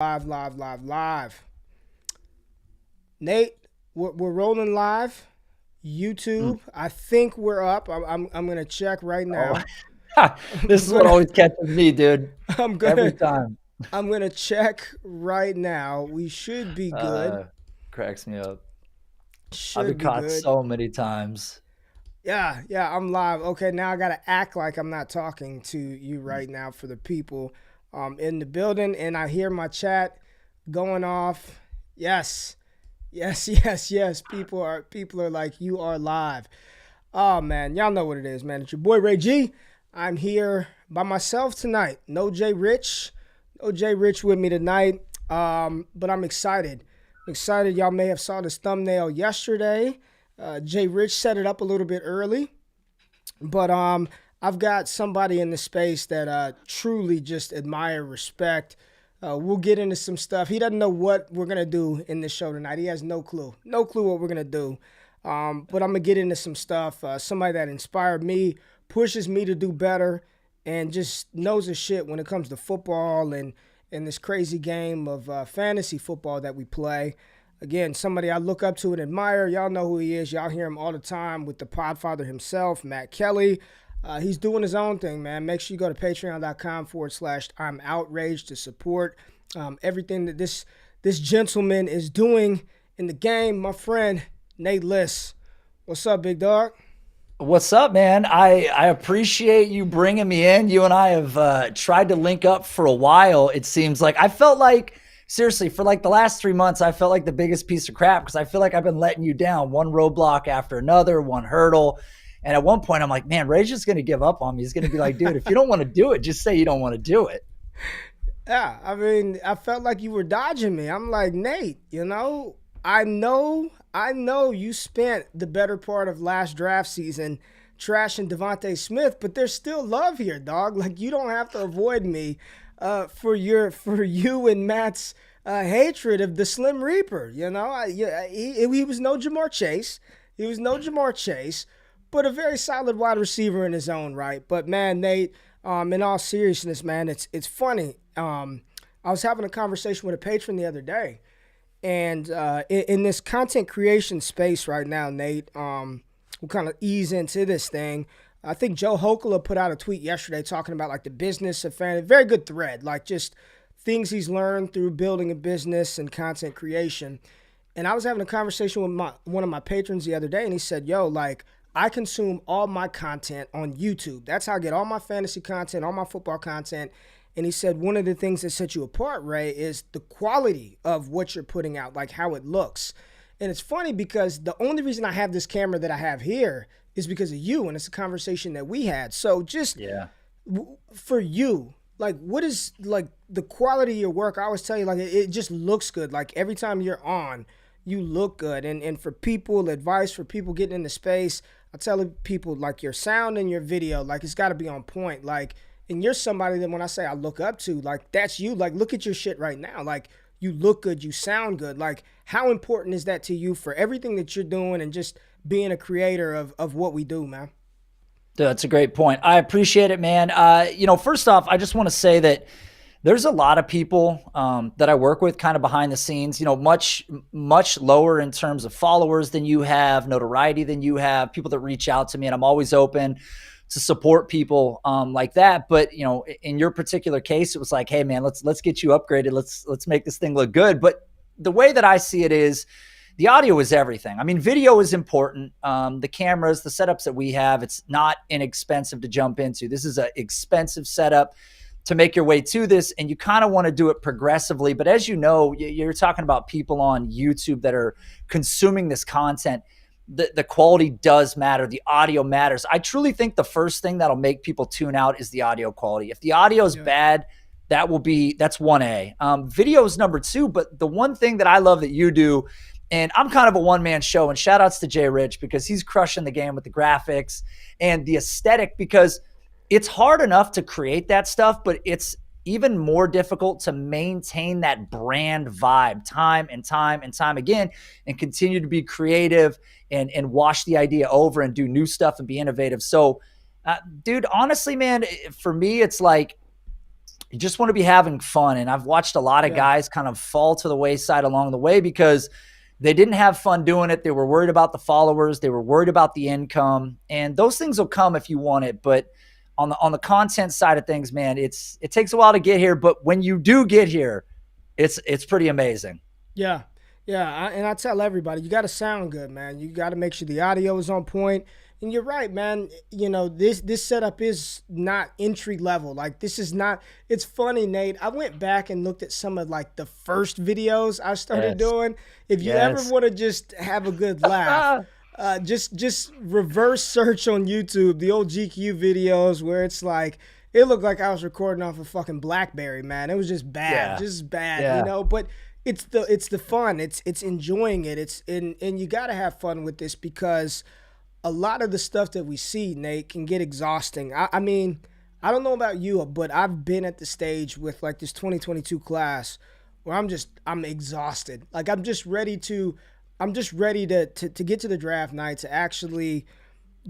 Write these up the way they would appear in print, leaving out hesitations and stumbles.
Live. Nate, we're rolling live. Mm. YouTube. I think we're up. I'm gonna check right Oh, now. this I'm is what gonna always catches me, dude. I'm Every gonna time. I'm gonna check right now. We should be good. Uh, Cracks me up. I've Should been be caught good. so many times. Yeah, I'm live. Okay, now I gotta act like I'm not talking to you right now for the people in the building, and I hear my chat going off. Yes, yes. People are like, you are live. Oh man, y'all know what it is, man. It's your boy Ray G. I'm here by myself tonight. No Jay Rich with me tonight. But I'm excited. I'm excited. Y'all may have saw this thumbnail yesterday. Jay Rich set it up a little bit early, but I've got somebody in the space that truly just admire, respect. We'll get into some stuff. He doesn't know what we're gonna do in this show tonight. He has no clue what we're gonna do. But I'm gonna get into some stuff. Somebody that inspired me, pushes me to do better, and just knows his shit when it comes to football and in this crazy game of fantasy football that we play. Again, somebody I look up to and admire. Y'all know who he is. Y'all hear him all the time with the Podfather himself, Matt Kelly. He's doing his own thing, man. Make sure you go to patreon.com/. I'm outraged to support everything that this gentleman is doing in the game. My friend Nate Liss, what's up, big dog? What's up, man? I appreciate you bringing me in. You and I have tried to link up for a while, it seems like. I felt like, seriously, for like the last 3 months, I felt like the biggest piece of crap because I feel like I've been letting you down one roadblock after another, one hurdle. And at one point, I'm like, man, Ray's just going to give up on me. He's going to be like, dude, if you don't want to do it, just say you don't want to do it. Yeah, I mean, I felt like you were dodging me. I'm like, Nate, I know you spent the better part of last draft season trashing Devontae Smith, but there's still love here, dog. Like you don't have to avoid me for you and Matt's hatred of the Slim Reaper. He was no Jamar Chase. He was no Jamar Chase, but a very solid wide receiver in his own right. But man, Nate, in all seriousness, man, it's funny. I was having a conversation with a patron the other day, and in this content creation space right now, Nate, we'll kind of ease into this thing. I think Joe Hokola put out a tweet yesterday talking about like the business of fan. Very good thread, like just things he's learned through building a business and content creation. And I was having a conversation with one of my patrons the other day, and he said, "Yo, like I consume all my content on YouTube. That's how I get all my fantasy content, all my football content." And he said one of the things that set you apart, Ray, is the quality of what you're putting out, like how it looks. And it's funny because the only reason I have this camera that I have here is because of you, and it's a conversation that we had. So just Yeah. for you, like what is like the quality of your work? I always tell you, like it just looks good. Like every time you're on, you look good. And for people, advice for people getting into space, I tell people like your sound and your video, like it's got to be on point. Like, and you're somebody that when I say I look up to, like that's you. Like look at your shit right now. Like you look good, you sound good. Like how important is that to you for everything that you're doing and just being a creator of what we do, man? That's a great point. I appreciate it, man. First off, I just want to say that there's a lot of people that I work with kind of behind the scenes, much lower in terms of followers than you have, notoriety than you have, people that reach out to me, and I'm always open to support people like that. But, in your particular case, it was like, hey, man, let's get you upgraded. Let's make this thing look good. But the way that I see it is the audio is everything. I mean, video is important. The cameras, the setups that we have, it's not inexpensive to jump into. This is an expensive setup to make your way to this, and you kind of want to do it progressively. But as you know, you're talking about people on YouTube that are consuming this content. The quality does matter. The audio matters. I truly think the first thing that'll make people tune out is the audio quality. If the audio is Yeah. bad, that's 1A. Video is number 2, but the one thing that I love that you do, and I'm kind of a one-man show, and shout outs to Jay Rich because he's crushing the game with the graphics and the aesthetic, because it's hard enough to create that stuff, but it's even more difficult to maintain that brand vibe time and time and time again and continue to be creative and wash the idea over and do new stuff and be innovative. So, dude, honestly, man, for me, it's like you just want to be having fun. And I've watched a lot of guys kind of fall to the wayside along the way because they didn't have fun doing it. They were worried about the followers. They were worried about the income, and those things will come if you want it. But on the content side of things, man, it takes a while to get here. But when you do get here, it's pretty amazing. Yeah. Yeah. And I tell everybody, you got to sound good, man. You got to make sure the audio is on point. And you're right, man. You know, this setup is not entry level. Like, this is not, it's funny, Nate. I went back and looked at some of like the first videos I started doing. If you ever want to just have a good laugh, just reverse search on YouTube, the old GQ videos where it's like, it looked like I was recording off a fucking BlackBerry, man. It was just bad, you know, but it's the fun. It's enjoying it. And you got to have fun with this because a lot of the stuff that we see, Nate, can get exhausting. I mean, I don't know about you, but I've been at the stage with like this 2022 class where I'm exhausted. Like I'm just ready to get to the draft night to actually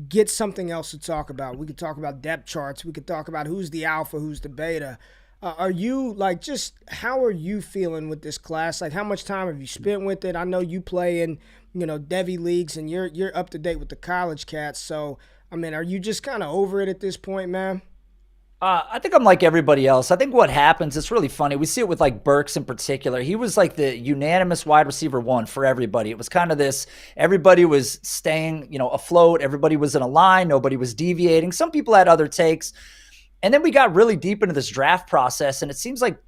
get something else to talk about. We could talk about depth charts. We could talk about who's the alpha, who's the beta. Are you like, just how are you feeling with this class? Like, how much time have you spent with it? I know you play in, you know, Devy leagues and you're up to date with the college cats. So, I mean, are you just kind of over it at this point, man? I think I'm like everybody else. I think what happens, it's really funny. We see it with like Burks in particular. He was like the unanimous wide receiver one for everybody. It was kind of this, everybody was staying, you know, afloat. Everybody was in a line. Nobody was deviating. Some people had other takes. And then we got really deep into this draft process, and it seems like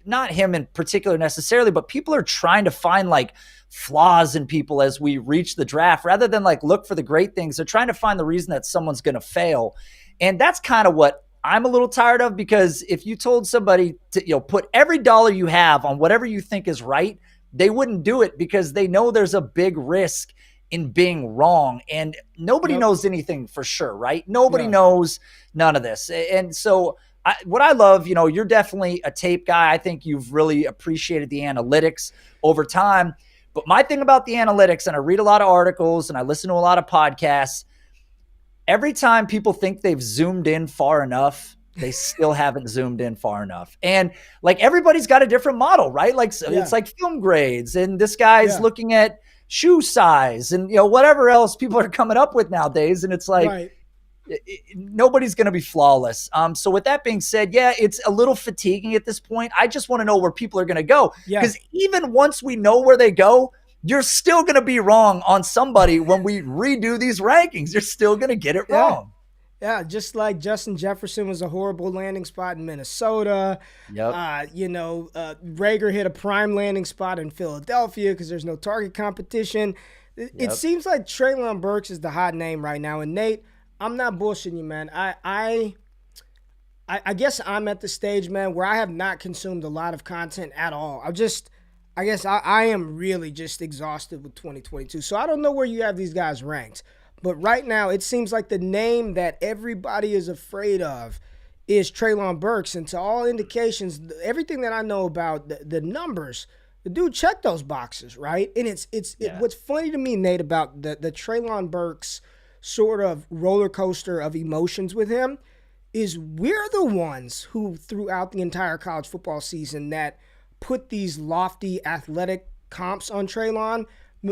not him in particular necessarily, but people are trying to find like flaws in people as we reach the draft rather than like look for the great things. They're trying to find the reason that someone's going to fail. And that's kind of what I'm a little tired of, because if you told somebody to, you know, put every dollar you have on whatever you think is right, they wouldn't do it because they know there's a big risk in being wrong. And nobody knows anything for sure, right? Nobody knows none of this. And so what I love, you know, you're definitely a tape guy. I think you've really appreciated the analytics over time. But my thing about the analytics, and I read a lot of articles and I listen to a lot of podcasts, every time people think they've zoomed in far enough, they still haven't zoomed in far enough. And like everybody's got a different model, right? Like it's like film grades, and this guy's looking at shoe size and, you know, whatever else people are coming up with nowadays. And it's like, nobody's going to be flawless. So with that being said, yeah, it's a little fatiguing at this point. I just want to know where people are going to go, because even once we know where they go, you're still going to be wrong on somebody. When we redo these rankings, you're still going to get it wrong. Yeah, just like Justin Jefferson was a horrible landing spot in Minnesota. You know, Rager hit a prime landing spot in Philadelphia because there's no target competition. It seems like Traylon Burks is the hot name right now. And Nate, I'm not bullshitting you, man. I guess I'm at the stage, man, where I have not consumed a lot of content at all. I guess I am really just exhausted with 2022. So I don't know where you have these guys ranked. But right now, it seems like the name that everybody is afraid of is Traylon Burks. And to all indications, everything that I know about the numbers, the dude checked those boxes, right? And what's funny to me, Nate, about the Traylon Burks sort of roller coaster of emotions with him is we're the ones who, throughout the entire college football season, that put these lofty athletic comps on Traylon.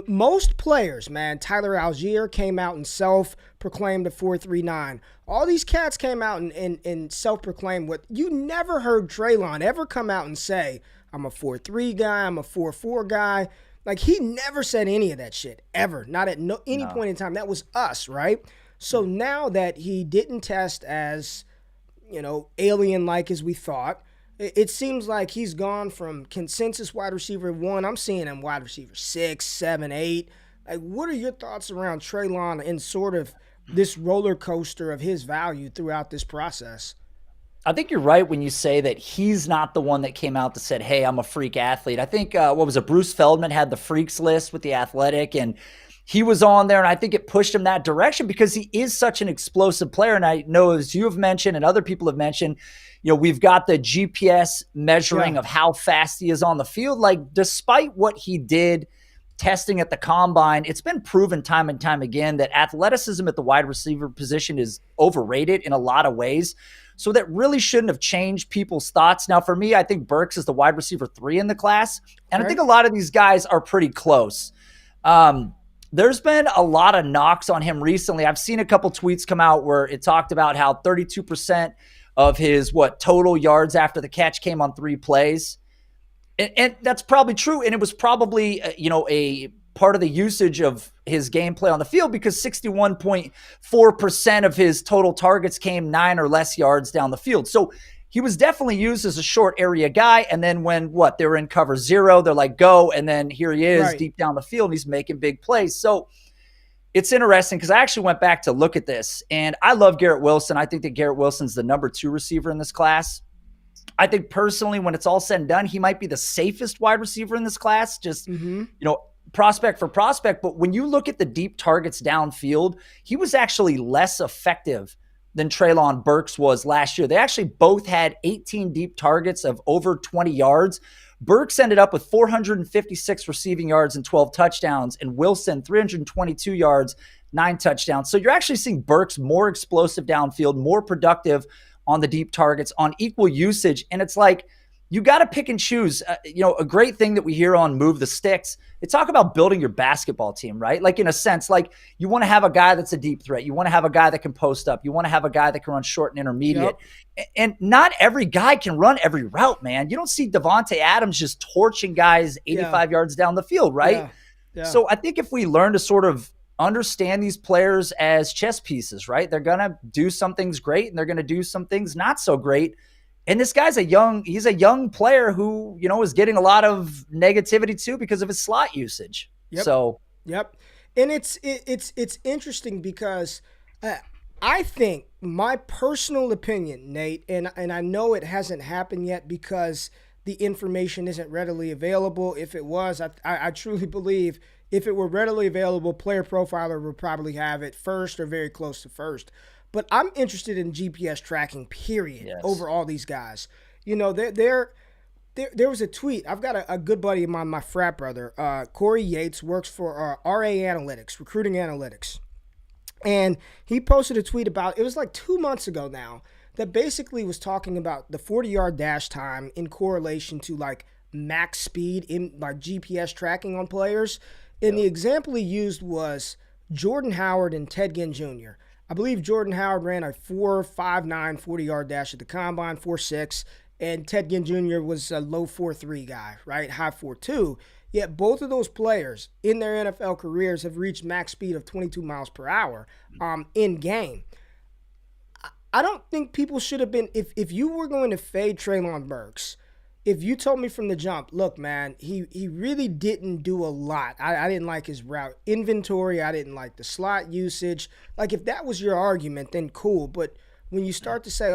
Most players, man, Tyler Algier came out and self-proclaimed a 4.39. All these cats came out and self-proclaimed what you never heard Traylon ever come out and say, I'm a 4.3 guy, I'm a 4.4 guy. Like, he never said any of that shit, ever. Not at any point in time. That was us, right? So now that he didn't test as, you know, alien-like as we thought, it seems like he's gone from consensus wide receiver 1. I'm seeing him wide receiver 6, 7, 8. Like, what are your thoughts around Traylon and sort of this roller coaster of his value throughout this process? I think you're right when you say that he's not the one that came out that said, hey, I'm a freak athlete. I think, Bruce Feldman had the freaks list with the Athletic, and he was on there, and I think it pushed him that direction because he is such an explosive player. And I know, as you have mentioned and other people have mentioned, you know, we've got the GPS measuring of how fast he is on the field. Like, despite what he did testing at the combine, it's been proven time and time again that athleticism at the wide receiver position is overrated in a lot of ways. So that really shouldn't have changed people's thoughts. Now, for me, I think Burks is the wide receiver 3 in the class. And I think a lot of these guys are pretty close. There's been a lot of knocks on him recently. I've seen a couple tweets come out where it talked about how 32% of his total yards after the catch came on 3 plays. And that's probably true. And it was probably, a part of the usage of his gameplay on the field because 61.4% of his total targets came 9 or less yards down the field. So he was definitely used as a short area guy. And then when they were in cover 0, they're like, go. And then here he is deep down the field and he's making big plays. So it's interesting because I actually went back to look at this and I love Garrett Wilson. I think that Garrett Wilson's the number 2 receiver in this class. I think personally, when it's all said and done, he might be the safest wide receiver in this class, just, prospect for prospect. But when you look at the deep targets downfield, he was actually less effective than Traylon Burks was last year. They actually both had 18 deep targets of over 20 yards. Burks ended up with 456 receiving yards and 12 touchdowns, and Wilson 322 yards, 9 touchdowns. So you're actually seeing Burks more explosive downfield, more productive on the deep targets, on equal usage. And it's like, you got to pick and choose. A great thing that we hear on Move the Sticks, they talk about building your basketball team, right? Like in a sense, like you want to have a guy that's a deep threat. You want to have a guy that can post up. You want to have a guy that can run short and intermediate. Yep. And not every guy can run every route, man. You don't see Devontae Adams just torching guys 85 yards down the field, right? Yeah. So I think if we learn to sort of understand these players as chess pieces, right? They're going to do some things great and they're going to do some things not so great. And this guy's he's a young player who, is getting a lot of negativity too because of his slot usage. Yep. And it's interesting because I think my personal opinion, Nate, and I know it hasn't happened yet because the information isn't readily available. If it was, I truly believe if it were readily available, Player Profiler would probably have it first or very close to first. But I'm interested in GPS tracking, period, over all these guys. There was a tweet. I've got a good buddy of mine, my frat brother, Corey Yates, works for RA Analytics, Recruiting Analytics. And he posted a tweet about, it was like 2 months ago now, that basically was talking about the 40-yard dash time in correlation to like max speed in like GPS tracking on players. And the example he used was Jordan Howard and Ted Ginn Jr. I believe Jordan Howard ran a 4.59 40-yard dash at the combine, 4.6, and Ted Ginn Jr. was a low 4.3 guy, right? High 4.2. Yet both of those players in their NFL careers have reached max speed of 22 miles per hour in game. I don't think people should have been, if you were going to fade Traylon Burks, if you told me from the jump, look, man, he really didn't do a lot. I didn't like his route inventory. I didn't like the slot usage. Like, if that was your argument, then cool. But when you start to say,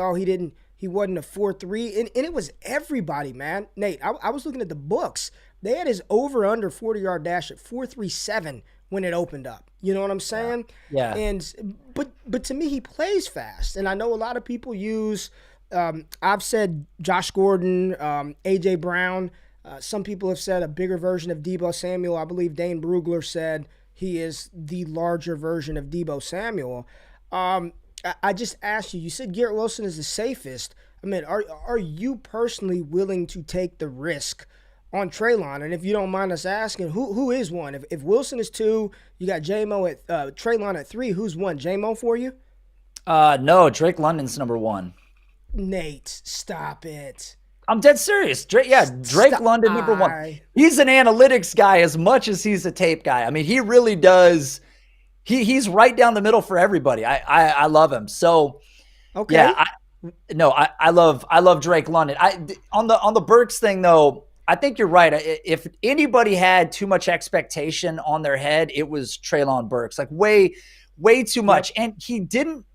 he wasn't a 4.3, and it was everybody, man. Nate, I was looking at the books. They had his over-under 40-yard dash at 4.37 when it opened up. You know what I'm saying? Yeah. And but to me, he plays fast. And I know a lot of people use I've said Josh Gordon, A.J. Brown. Some people have said a bigger version of Deebo Samuel. I believe Dane Brugler said he is the larger version of Deebo Samuel. I just asked you said Garrett Wilson is the safest. I mean, are you personally willing to take the risk on Traylon? And if you don't mind us asking, who is one? If Wilson is 2, you got J-Mo at Traylon at 3. Who's 1? J-Mo for you? No, Drake London's number 1. Nate, stop it. I'm dead serious. Drake London, number 1. He's an analytics guy as much as he's a tape guy. I mean, he really does. He's right down the middle for everybody. I love him. So, okay. Yeah, I love Drake London. On the Burks thing though, I think you're right. If anybody had too much expectation on their head, it was Traylon Burks. Like way too much, and he didn't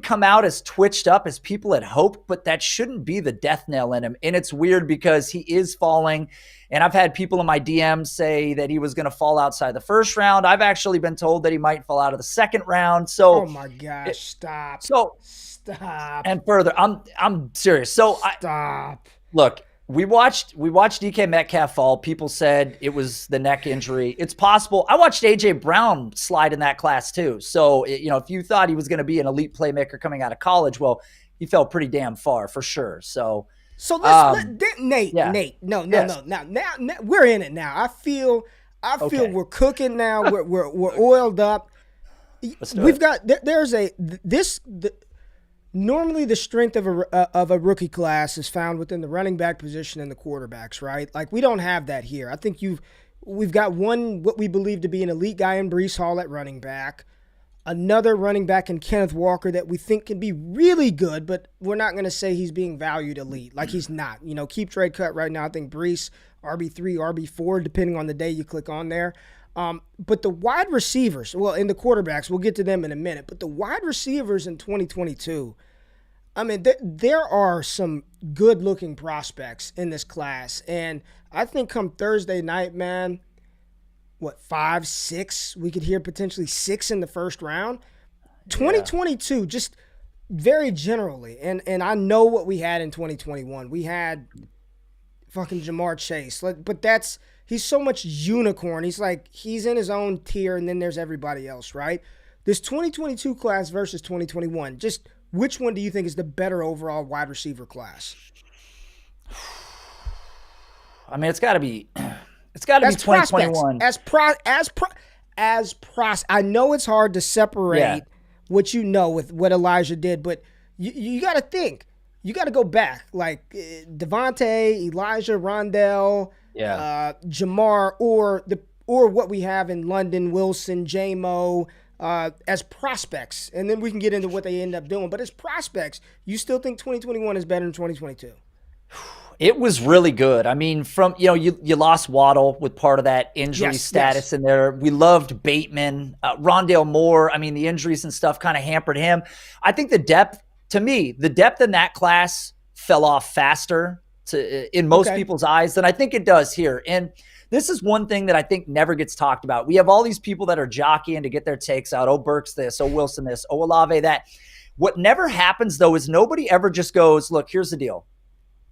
come out as twitched up as people had hoped, but that shouldn't be the death knell in him. And it's weird because he is falling. And I've had people in my DMs say that he was going to fall outside the first round. I've actually been told that he might fall out of the second round. So, oh my gosh, stop. Stop. And further, I'm serious. So stop. Look, We watched DK Metcalf fall. People said it was the neck injury. It's possible. I watched AJ Brown slide in that class too. So, if you thought he was going to be an elite playmaker coming out of college, well, he fell pretty damn far for sure. So Nate, yeah. Nate, no. Now we're in it now. I feel Okay. we're cooking now. We're oiled up. We've got normally the strength of a rookie class is found within the running back position and the quarterbacks, right? Like, we don't have that here. I think we've got what we believe to be an elite guy in Breece Hall at running back, another running back in Kenneth Walker that we think can be really good, but we're not going to say he's being valued elite. Like, he's not. Keep trade cut right now. I think Breece, RB3, RB4, depending on the day you click on there. But the wide receivers, and the quarterbacks, we'll get to them in a minute, but the wide receivers in 2022, I mean, there are some good-looking prospects in this class. And I think come Thursday night, man, 5, 6? We could hear potentially 6 in the first round. 2022, just very generally. And I know what we had in 2021. We had fucking Jamar Chase. But he's so much unicorn. He's in his own tier, and then there's everybody else, right? This 2022 class versus 2021, just which one do you think is the better overall wide receiver class? I mean, it's got to be 2021. I know it's hard to separate what with what Elijah did, but you got to think. You got to go back, like Devontae, Elijah, Rondell, Jamar, or what we have in London, Wilson, J-Mo, as prospects, and then we can get into what they end up doing. But as prospects, you still think 2021 is better than 2022? It was really good. I mean, you lost Waddle with part of that injury status in there. We loved Bateman, Rondale Moore. I mean, the injuries and stuff kind of hampered him. I think the depth in that class fell off faster in most people's eyes than I think it does here. And this is one thing that I think never gets talked about. We have all these people that are jockeying to get their takes out. Oh, Burke's this. Oh, Wilson this. Oh, Olave that. What never happens, though, is nobody ever just goes, look, here's the deal.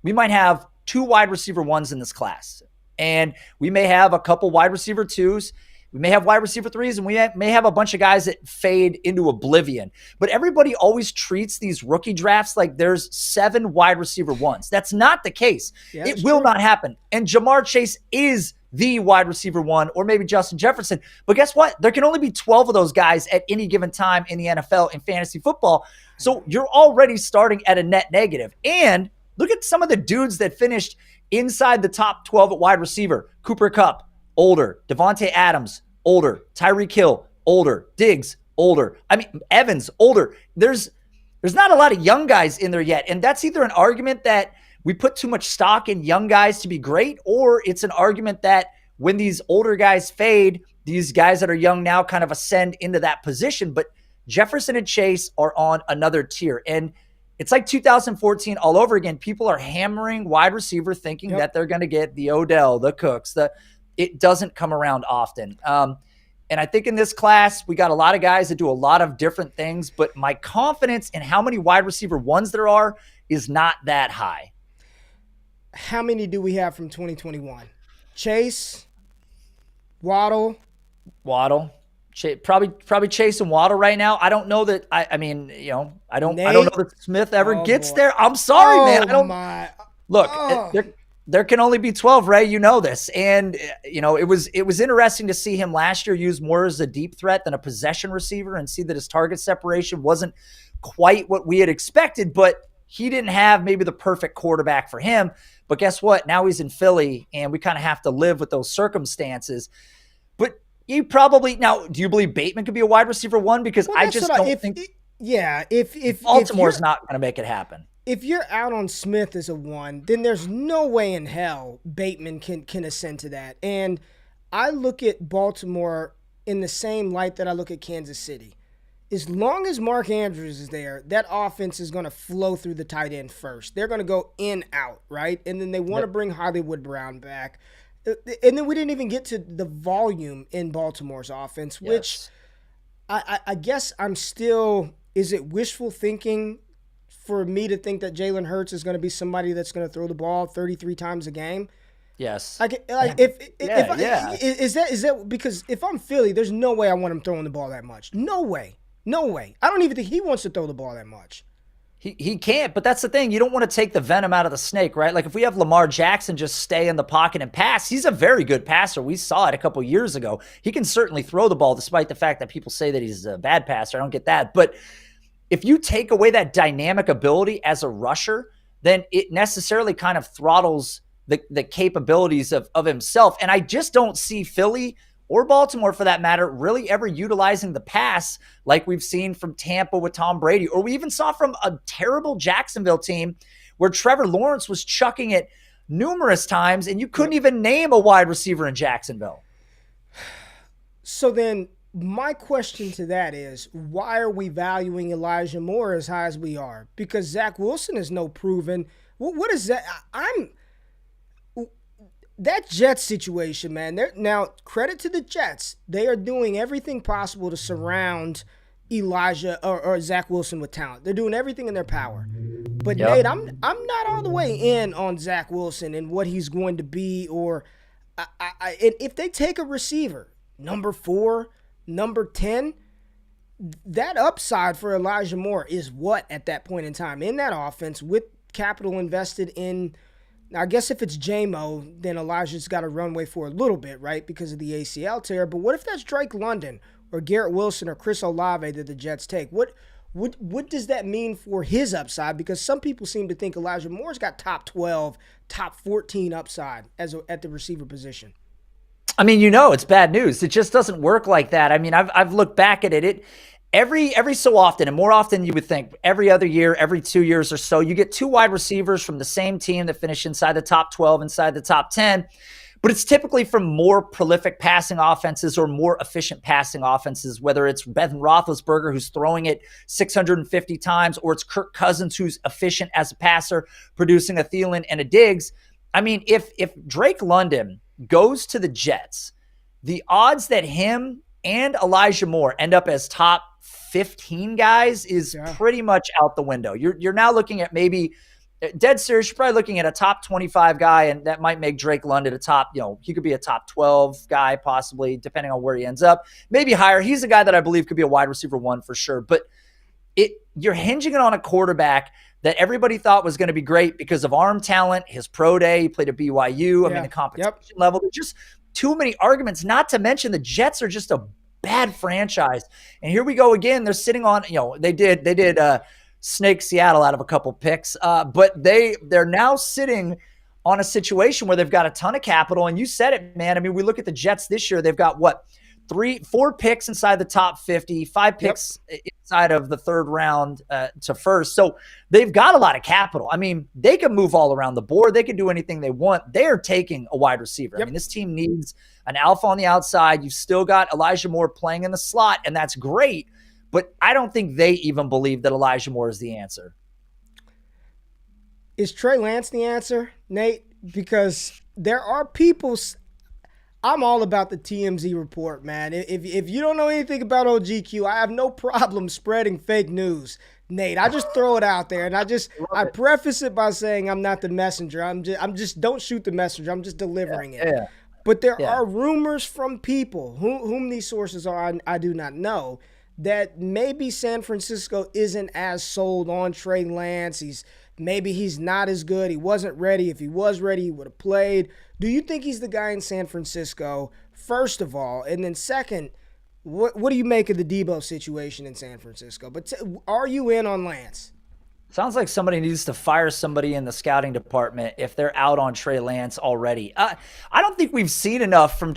We might have 2 wide receiver 1s in this class, and we may have a couple wide receiver 2s. We may have wide receiver 3s, and we may have a bunch of guys that fade into oblivion. But everybody always treats these rookie drafts like there's 7 wide receiver 1s. That's not the case. It will not happen. And Jamar Chase is the wide receiver 1, or maybe Justin Jefferson. But guess what? There can only be 12 of those guys at any given time in the NFL in fantasy football. So you're already starting at a net negative. And look at some of the dudes that finished inside the top 12 at wide receiver. Cooper Kupp, older. Devontae Adams, older. Tyreek Hill, older. Diggs, older. I mean, Evans, older. There's not a lot of young guys in there yet. And that's either an argument that we put too much stock in young guys to be great, or it's an argument that when these older guys fade, these guys that are young now kind of ascend into that position. But Jefferson and Chase are on another tier. And it's like 2014 all over again. People are hammering wide receiver thinking that they're going to get the Odell, the Cooks. It doesn't come around often. And I think in this class, we got a lot of guys that do a lot of different things, but my confidence in how many wide receiver 1s there are is not that high. How many do we have from 2021? Chase, Waddle. Probably Chase and Waddle right now. I don't know that. I mean, I don't know that Smith ever gets there. I'm sorry, man. I don't. Look, there can only be 12, Ray. You know this, and it was interesting to see him last year use more as a deep threat than a possession receiver, and see that his target separation wasn't quite what we had expected, but he didn't have maybe the perfect quarterback for him. But guess what? Now he's in Philly, and we kind of have to live with those circumstances. But do you believe Bateman could be a wide receiver 1? Because I just don't think. If Baltimore's not going to make it happen. If you're out on Smith as a 1, then there's no way in hell Bateman can ascend to that. And I look at Baltimore in the same light that I look at Kansas City. As long as Mark Andrews is there, that offense is going to flow through the tight end first. They're going to go in, out, right? And then they want to bring Hollywood Brown back. And then we didn't even get to the volume in Baltimore's offense, which I guess I'm still – is it wishful thinking for me to think that Jalen Hurts is going to be somebody that's going to throw the ball 33 times a game? Yes. Like is that because if I'm Philly, there's no way I want him throwing the ball that much. No way. I don't even think he wants to throw the ball that much. He can't, but that's the thing. You don't want to take the venom out of the snake, right? Like if we have Lamar Jackson just stay in the pocket and pass, he's a very good passer. We saw it a couple years ago. He can certainly throw the ball despite the fact that people say that he's a bad passer. I don't get that. But if you take away that dynamic ability as a rusher, then it necessarily kind of throttles the capabilities of himself. And I just don't see Philly or Baltimore, for that matter, really ever utilizing the pass like we've seen from Tampa with Tom Brady, or we even saw from a terrible Jacksonville team where Trevor Lawrence was chucking it numerous times, and you couldn't even name a wide receiver in Jacksonville. So then my question to that is, why are we valuing Elijah Moore as high as we are? Because Zach Wilson is no proven. What is that? That Jets situation, man. Now, credit to the Jets. They are doing everything possible to surround Elijah or Zach Wilson with talent. They're doing everything in their power. But Nate, I'm not all the way in on Zach Wilson and what he's going to be. Or if they take a receiver, number 4, number 10, that upside for Elijah Moore is what at that point in time in that offense with capital invested in. Now, I guess if it's J-Mo, then Elijah's got a runway for a little bit, right, because of the ACL tear. But what if that's Drake London or Garrett Wilson or Chris Olave that the Jets take? What does that mean for his upside? Because some people seem to think Elijah Moore's got top 12, top 14 upside at the receiver position. I mean, it's bad news. It just doesn't work like that. I mean, I've looked back at it. Every so often, and more often you would think, every other year, every 2 years or so, you get 2 wide receivers from the same team that finish inside the top 12, inside the top 10. But it's typically from more prolific passing offenses or more efficient passing offenses, whether it's Ben Roethlisberger, who's throwing it 650 times, or it's Kirk Cousins, who's efficient as a passer, producing a Thielen and a Diggs. I mean, if Drake London goes to the Jets, the odds that him and Elijah Moore end up as top 15 guys is pretty much out the window. You're now looking at maybe, dead serious, you're probably looking at a top 25 guy, and that might make Drake London a top, he could be a top 12 guy possibly, depending on where he ends up. Maybe higher. He's a guy that I believe could be a wide receiver 1 for sure. But you're hinging it on a quarterback that everybody thought was going to be great because of arm talent, his pro day, he played at BYU. I mean, the competition level, there's just too many arguments, not to mention the Jets are just a bad franchise. And here we go again. They're sitting on, they did snake Seattle out of a couple picks, but they're now sitting on a situation where they've got a ton of capital. And you said it, man. I mean, we look at the Jets this year, they've got 4 picks inside the top 50, 5 picks inside of the third round to first. So they've got a lot of capital. I mean, they can move all around the board. They can do anything they want. They're taking a wide receiver. I mean, this team needs an alpha on the outside. You've still got Elijah Moore playing in the slot, and that's great. But I don't think they even believe that Elijah Moore is the answer. Is Trey Lance the answer, Nate? Because there are people. I'm all about the TMZ report, man. If you don't know anything about RayGQue, I have no problem spreading fake news, Nate. I just throw it out there, and I preface it by saying I'm not the messenger. I'm just don't shoot the messenger. I'm just delivering it. Yeah. But there are rumors from people whom these sources are, I do not know, that maybe San Francisco isn't as sold on Trey Lance. Maybe he's not as good. He wasn't ready. If he was ready, he would have played. Do you think he's the guy in San Francisco, first of all? And then second, what do you make of the Debo situation in San Francisco? But are you in on Lance? Sounds like somebody needs to fire somebody in the scouting department if they're out on Trey Lance already. I don't think we've seen enough from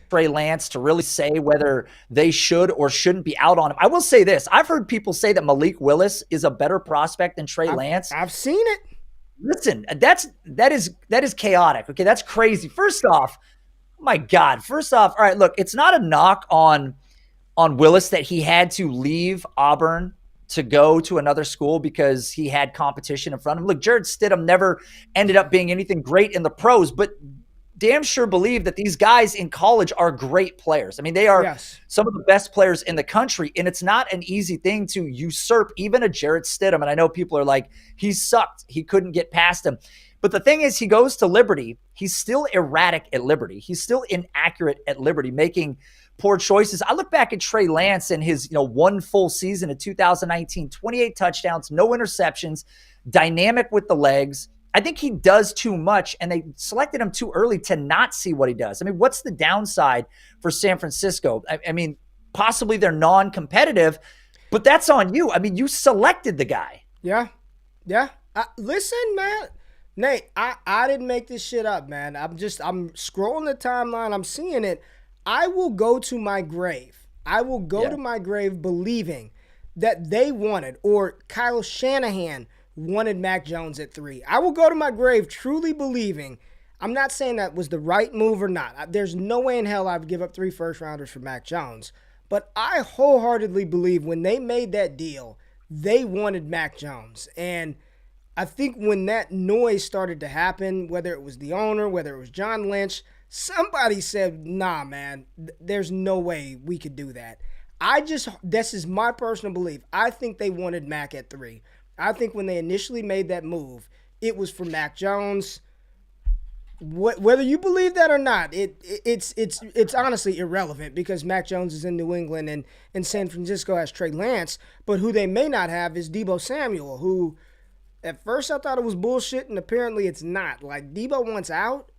Trey Lance to really say whether they should or shouldn't be out on him. I will say this. I've heard people say that Malik Willis is a better prospect than Trey Lance. I've seen it. Listen, that is chaotic. Okay, that's crazy. First off, oh my God. First off, all right, look, it's not a knock on Willis that he had to leave Auburn to go to another school because he had competition in front of him. Look, Jared Stidham never ended up being anything great in the pros, but damn sure believe that these guys in college are great players. I mean, they are some of the best players in the country, and it's not an easy thing to usurp even a Jarrett Stidham. And I know people are like, he sucked. He couldn't get past him. But the thing is, he goes to Liberty. He's still erratic at Liberty. He's still inaccurate at Liberty, making poor choices. I look back at Trey Lance in his one full season in 2019, 28 touchdowns, no interceptions, dynamic with the legs. I think he does too much, and they selected him too early to not see what he does. I mean, what's the downside for San Francisco? I mean, possibly they're non-competitive, but that's on you. I mean, you selected the guy. Yeah. Listen, man. Nate, I didn't make this shit up, man. I'm scrolling the timeline. I'm seeing it. I will go to my grave. I will go to my grave believing that they wanted, or Kyle Shanahan wanted Mac Jones at 3. I will go to my grave truly believing. I'm not saying that was the right move or not. There's no way in hell I would give up 3 first-rounders for Mac Jones. But I wholeheartedly believe when they made that deal, they wanted Mac Jones. And I think when that noise started to happen, whether it was the owner, whether it was John Lynch, somebody said, nah, man, there's no way we could do that. This is my personal belief. I think they wanted Mac at 3. I think when they initially made that move, it was for Mac Jones. Whether you believe that or not, it's honestly irrelevant because Mac Jones is in New England and San Francisco has Trey Lance, but who they may not have is Deebo Samuel, who at first I thought it was bullshit, and apparently it's not. Like, Deebo wants out.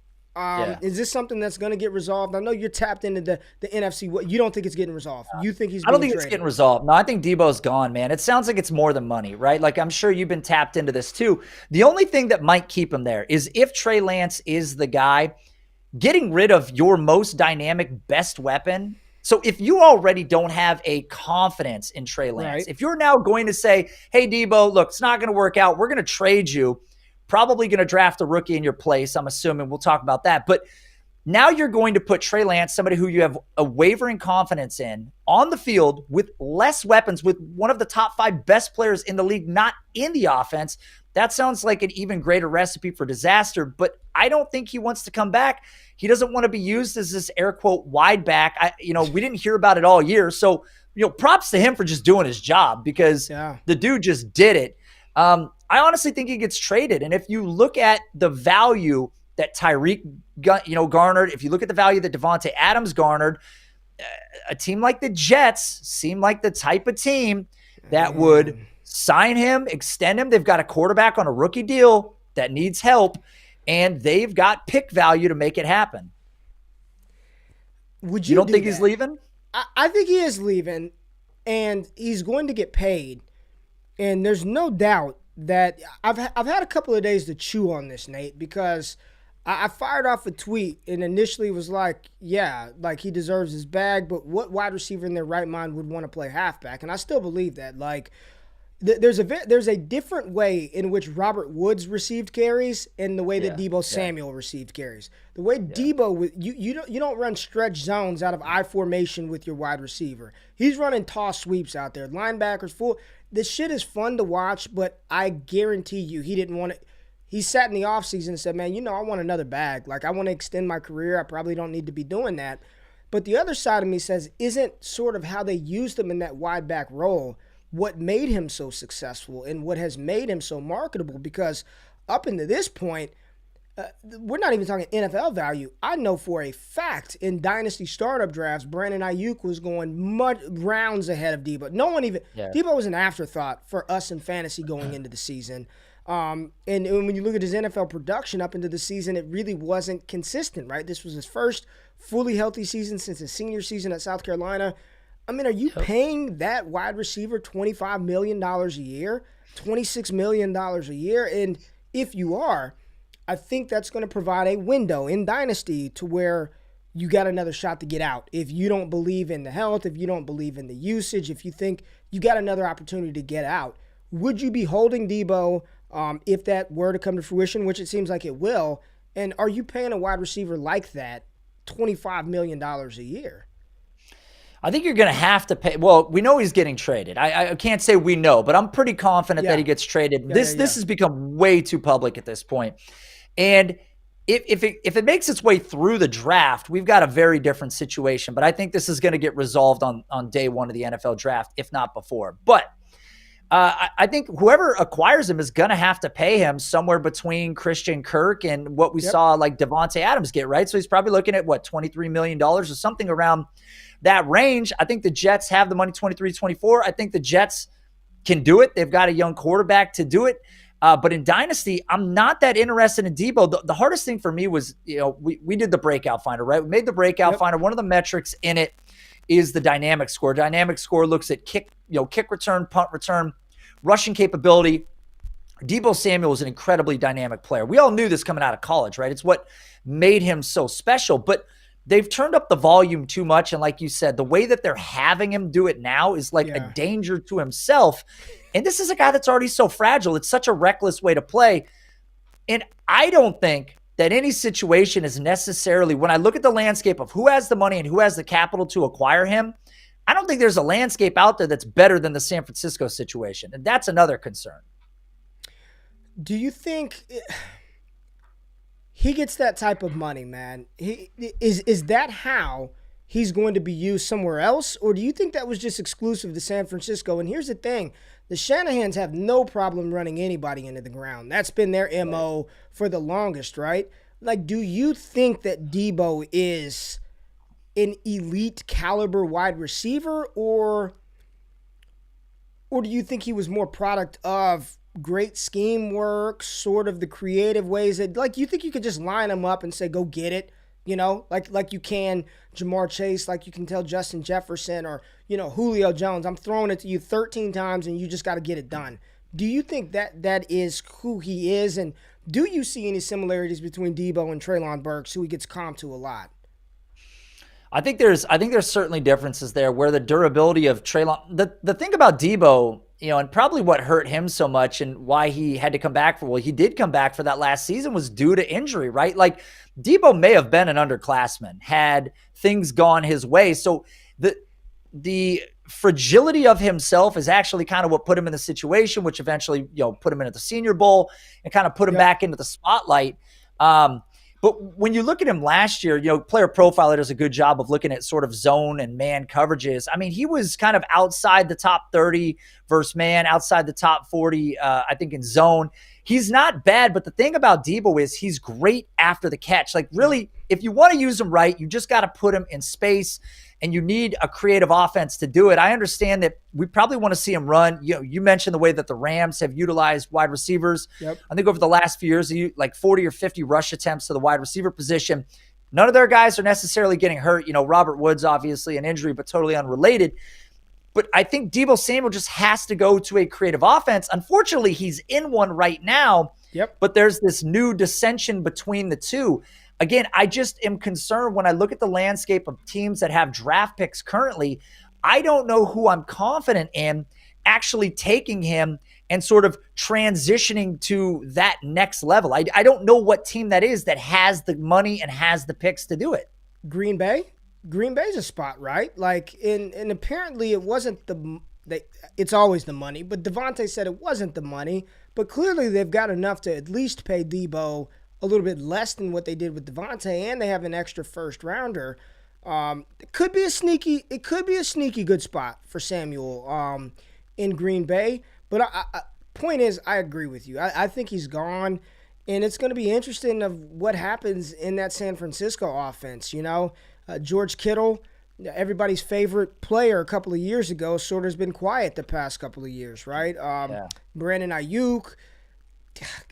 Is this something that's going to get resolved? I know you're tapped into the NFC. You don't think it's getting resolved? You think he's? I don't think it's getting resolved. No, I think Debo's gone, man. It sounds like it's more than money, right? Like, I'm sure you've been tapped into this too. The only thing that might keep him there is if Trey Lance is the guy, getting rid of your most dynamic, best weapon. So if you already don't have a confidence in Trey Lance, if you're now going to say, hey, Deebo, look, it's not going to work out. We're going to trade you. Probably going to draft a rookie in your place, I'm assuming. We'll talk about that. But now you're going to put Trey Lance, somebody who you have a wavering confidence in, on the field with less weapons, with one of the top 5 best players in the league not in the offense. That sounds like an even greater recipe for disaster, but I don't think he wants to come back. He doesn't want to be used as this air quote wide back. We didn't hear about it all year. So, props to him for just doing his job because the dude just did it. I honestly think he gets traded. And if you look at the value that Tyreek, garnered, if you look at the value that Devontae Adams garnered, a team like the Jets seem like the type of team that would sign him, extend him. They've got a quarterback on a rookie deal that needs help, and they've got pick value to make it happen. You don't think he's leaving? I think he is leaving, and he's going to get paid. And there's no doubt that I've had a couple of days to chew on this, Nate, because I fired off a tweet and initially was like, he deserves his bag, but what wide receiver in their right mind would want to play halfback? And I still believe that. Like, there's a different way in which Robert Woods received carries and the way that Deebo Samuel received carries. The way Deebo, you don't run stretch zones out of I formation with your wide receiver. He's running toss sweeps out there, linebackers full. This shit is fun to watch, but I guarantee you he didn't want it. He sat in the offseason and said, man, I want another bag. Like, I want to extend my career. I probably don't need to be doing that. But the other side of me says, isn't sort of how they used him in that wide back role what made him so successful and what has made him so marketable? Because up until this point, we're not even talking NFL value. I know for a fact in dynasty startup drafts, Brandon Ayuk was going rounds ahead of Debo. Debo was an afterthought for us in fantasy going into the season. And when you look at his NFL production up into the season, it really wasn't consistent, right? This was his first fully healthy season since his senior season at South Carolina. I mean, are you paying that wide receiver $25 million a year, $26 million a year? And if you are, I think that's going to provide a window in Dynasty to where you got another shot to get out. If you don't believe in the health, if you don't believe in the usage, if you think you got another opportunity to get out, would you be holding Debo if that were to come to fruition, which it seems like it will? And are you paying a wide receiver like that $25 million a year? I think you're going to have to pay. Well, we know he's getting traded. I can't say we know, but I'm pretty confident that he gets traded. This has become way too public at this point. And if it makes its way through the draft, we've got a very different situation. But I think this is going to get resolved on day one of the NFL draft, if not before. But I think whoever acquires him is going to have to pay him somewhere between Christian Kirk and what we saw like Devontae Adams get, right? So he's probably looking at what, $23 million or something around that range. I think the Jets have the money, 23, 24. I think the Jets can do it. They've got a young quarterback to do it. But in Dynasty, I'm not that interested in Deebo. The hardest thing for me was, we did the breakout finder, right? We made the breakout finder. One of the metrics in it is the dynamic score. Dynamic score looks at kick return, punt return, rushing capability. Deebo Samuel is an incredibly dynamic player. We all knew this coming out of college, right? It's what made him so special, but they've turned up the volume too much. And like you said, the way that they're having him do it now is like a danger to himself. And this is a guy that's already so fragile. It's such a reckless way to play. And I don't think that any situation is necessarily, when I look at the landscape of who has the money and who has the capital to acquire him, I don't think there's a landscape out there that's better than the San Francisco situation. And that's another concern. Do you think he gets that type of money, man? Is that how he's going to be used somewhere else? Or do you think that was just exclusive to San Francisco? And here's the thing. The Shanahans have no problem running anybody into the ground. That's been their MO for the longest, right? Like, do you think that Debo is an elite caliber wide receiver, or do you think he was more product of great scheme work, sort of the creative ways that, like, you think you could just line him up and say, go get it, like you can Jamar Chase, like you can tell Justin Jefferson or, Julio Jones, I'm throwing it to you 13 times and you just got to get it done. Do you think that is who he is? And do you see any similarities between Deebo and Traylon Burks, who he gets comped to a lot? I think there's certainly differences there where the durability of Traylon, the thing about Debo, and probably what hurt him so much and why he had to come back he did come back for that last season was due to injury, right? Like Debo may have been an underclassman had things gone his way. So the fragility of himself is actually kind of what put him in the situation, which eventually, put him in at the Senior Bowl and kind of put him back into the spotlight. But when you look at him last year, Player Profiler does a good job of looking at sort of zone and man coverages. I mean, he was kind of outside the top 30 versus man, outside the top 40, I think, in zone. He's not bad, but the thing about Debo is he's great after the catch. Like, really, if you want to use him right, you just got to put him in space, and you need a creative offense to do it. I understand that we probably want to see him run. You mentioned the way that the Rams have utilized wide receivers. Yep. I think over the last few years, like 40 or 50 rush attempts to the wide receiver position. None of their guys are necessarily getting hurt. Robert Woods, obviously an injury, but totally unrelated. But I think Deebo Samuel just has to go to a creative offense. Unfortunately, he's in one right now. Yep. But there's this new dissension between the two. Again, I just am concerned when I look at the landscape of teams that have draft picks currently. I don't know who I'm confident in actually taking him and sort of transitioning to that next level. I don't know what team that is that has the money and has the picks to do it. Green Bay? Green Bay's a spot, right? Like, and apparently it wasn't it's always the money, but Devontae said it wasn't the money, but clearly they've got enough to at least pay Debo a little bit less than what they did with Devontae, and they have an extra first rounder. It could be a sneaky good spot for Samuel in Green Bay. But point is, I agree with you. I think he's gone, and it's going to be interesting of what happens in that San Francisco offense. George Kittle, everybody's favorite player a couple of years ago, sort of has been quiet the past couple of years, right? Brandon Ayuk.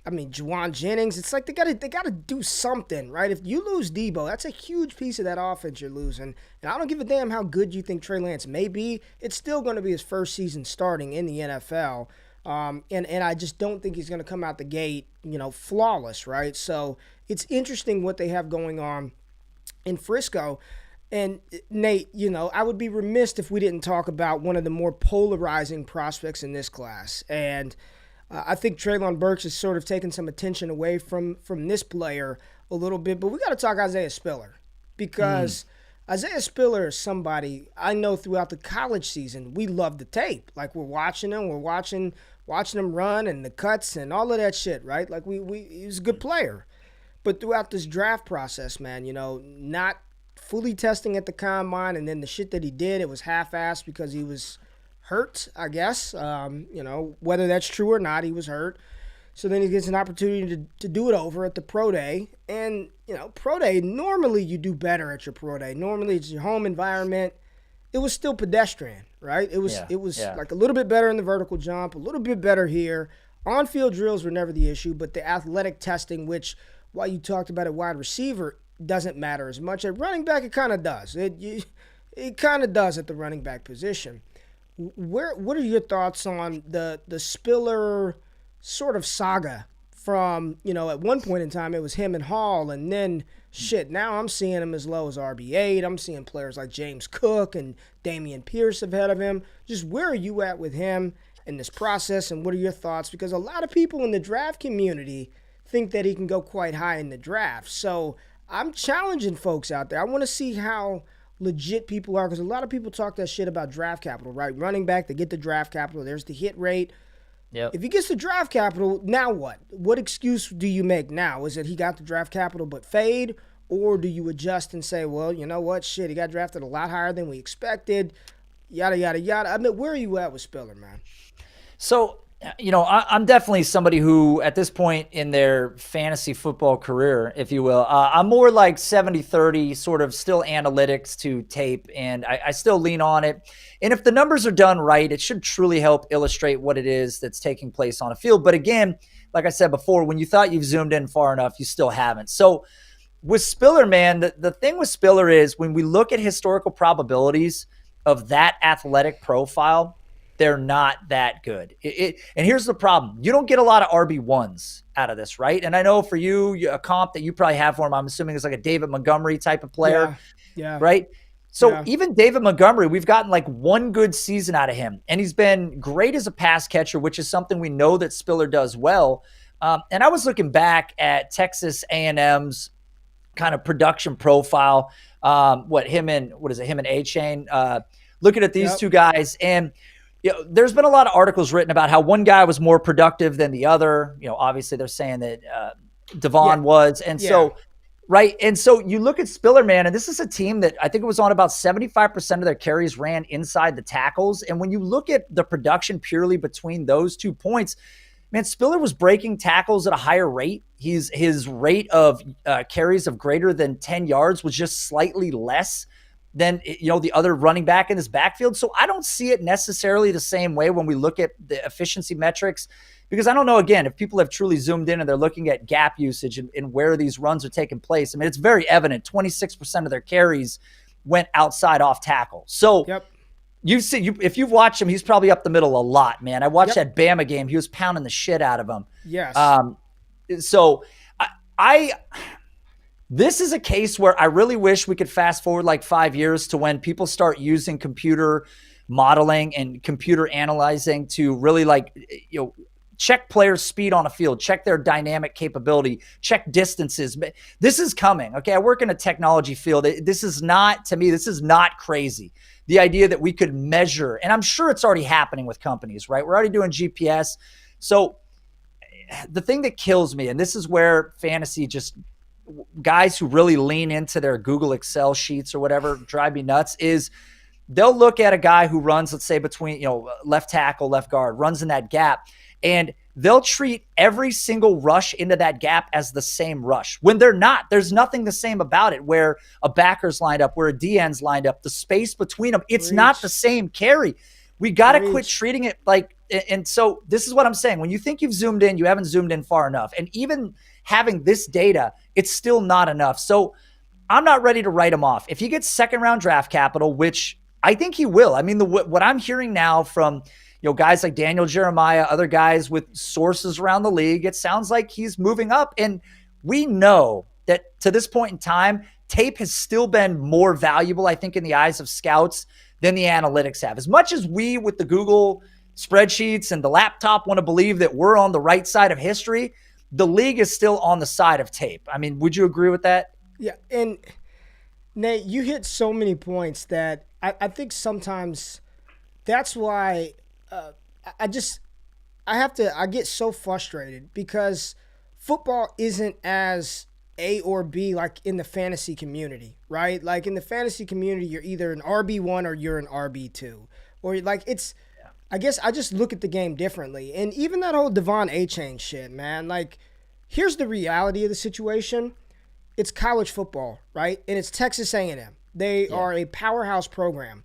I mean, Juwan Jennings, it's like they gotta do something, right? If you lose Debo, that's a huge piece of that offense you're losing. And I don't give a damn how good you think Trey Lance may be. It's still going to be his first season starting in the NFL. And I just don't think he's going to come out the gate, flawless, right? So it's interesting what they have going on in Frisco. And Nate, I would be remiss if we didn't talk about one of the more polarizing prospects in this class. And I think Traylon Burks has sort of taken some attention away from this player a little bit, but we got to talk Isaiah Spiller because Isaiah Spiller is somebody I know throughout the college season we love the tape. Like we're watching him run and the cuts and all of that shit, right? Like he was a good player. But throughout this draft process, man, not fully testing at the combine, and then the shit that he did, it was half-assed because he was hurt, I guess. Whether that's true or not, he was hurt. So then he gets an opportunity to do it over at the pro day. And, pro day, normally you do better at your pro day. Normally it's your home environment. It was still pedestrian, right? It was like a little bit better in the vertical jump, a little bit better here. On-field drills were never the issue, but the athletic testing, which, while you talked about at wide receiver, doesn't matter as much. At running back, it kind of does. It kind of does at the running back position. What are your thoughts on the Spiller sort of saga from, at one point in time it was him and Hall, and then now I'm seeing him as low as RB8. I'm seeing players like James Cook and Damian Pierce ahead of him. Just where are you at with him in this process, and what are your thoughts? Because a lot of people in the draft community think that he can go quite high in the draft. So I'm challenging folks out there. I want to see how legit people are, because a lot of people talk that shit about draft capital, right? Running back, they get the draft capital. There's the hit rate. Yep. If he gets the draft capital, now what? What excuse do you make now? Is it he got the draft capital but fade? Or do you adjust and say, well, you know what? Shit, he got drafted a lot higher than we expected. Yada, yada, yada. I mean, where are you at with Spiller, man? So, I'm definitely somebody who, at this point in their fantasy football career, if you will, I'm more like 70-30, sort of still analytics to tape, and I still lean on it. And if the numbers are done right, it should truly help illustrate what it is that's taking place on a field. But again, like I said before, when you thought you've zoomed in far enough, you still haven't. So with Spiller, man, the thing with Spiller is when we look at historical probabilities of that athletic profile, they're not that good. And here's the problem. You don't get a lot of RB1s out of this, right? And I know for you, a comp that you probably have for him, I'm assuming is like a David Montgomery type of player. Yeah. Right? So even David Montgomery, we've gotten like one good season out of him. And he's been great as a pass catcher, which is something we know that Spiller does well. And I was looking back at Texas A&M's kind of production profile. Him and A-Chain. Looking at these two guys, and there's been a lot of articles written about how one guy was more productive than the other. Obviously they're saying that Devon was. And so, right. And so you look at Spiller, man, and this is a team that I think it was on about 75% of their carries ran inside the tackles. And when you look at the production purely between those 2 points, man, Spiller was breaking tackles at a higher rate. His rate of carries of greater than 10 yards was just slightly less than the other running back in his backfield. So I don't see it necessarily the same way when we look at the efficiency metrics, because I don't know, again, if people have truly zoomed in and they're looking at gap usage and where these runs are taking place. I mean, it's very evident 26% of their carries went outside off tackle. So you see, if you've watched him, he's probably up the middle a lot, man. I watched that Bama game. He was pounding the shit out of him. Yes. So this is a case where I really wish we could fast forward like 5 years to when people start using computer modeling and computer analyzing to really check players' speed on a field, check their dynamic capability, check distances. This is coming. Okay. I work in a technology field. This is not crazy. The idea that we could measure, and I'm sure it's already happening with companies, right? We're already doing GPS. So the thing that kills me, and this is where fantasy guys who really lean into their Google Excel sheets or whatever drive me nuts, is they'll look at a guy who runs, let's say between, left tackle, left guard, runs in that gap, and they'll treat every single rush into that gap as the same rush when they're not. There's nothing the same about it where a backer's lined up, where a DN's lined up, the space between them, it's not the same carry. We got to quit treating it like, and so this is what I'm saying. When you think you've zoomed in, you haven't zoomed in far enough. And even having this data, it's still not enough. So I'm not ready to write him off. If he gets second round draft capital, which I think he will. I mean, what I'm hearing now from, guys like Daniel Jeremiah, other guys with sources around the league, it sounds like he's moving up. And we know that to this point in time, tape has still been more valuable, I think, in the eyes of scouts than the analytics have. As much as we with the Google spreadsheets and the laptop want to believe that we're on the right side of history, the league is still on the side of tape. I mean, would you agree with that? Yeah. And Nate, you hit so many points that I think sometimes that's why I get so frustrated, because football isn't as A or B, like in the fantasy community, right? Like in the fantasy community, you're either an RB1 or you're an RB2. Or like I guess I just look at the game differently. And even that whole Devon A-Chain shit, man, like here's the reality of the situation. It's college football, right? And it's Texas A&M. They are a powerhouse program.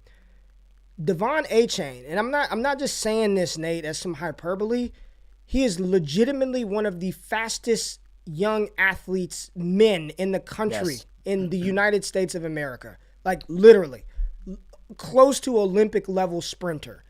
Devon A-Chain, and I'm not just saying this, Nate, as some hyperbole. He is legitimately one of the fastest young athletes, men in the country, in the United States of America. Like literally, close to Olympic level sprinter.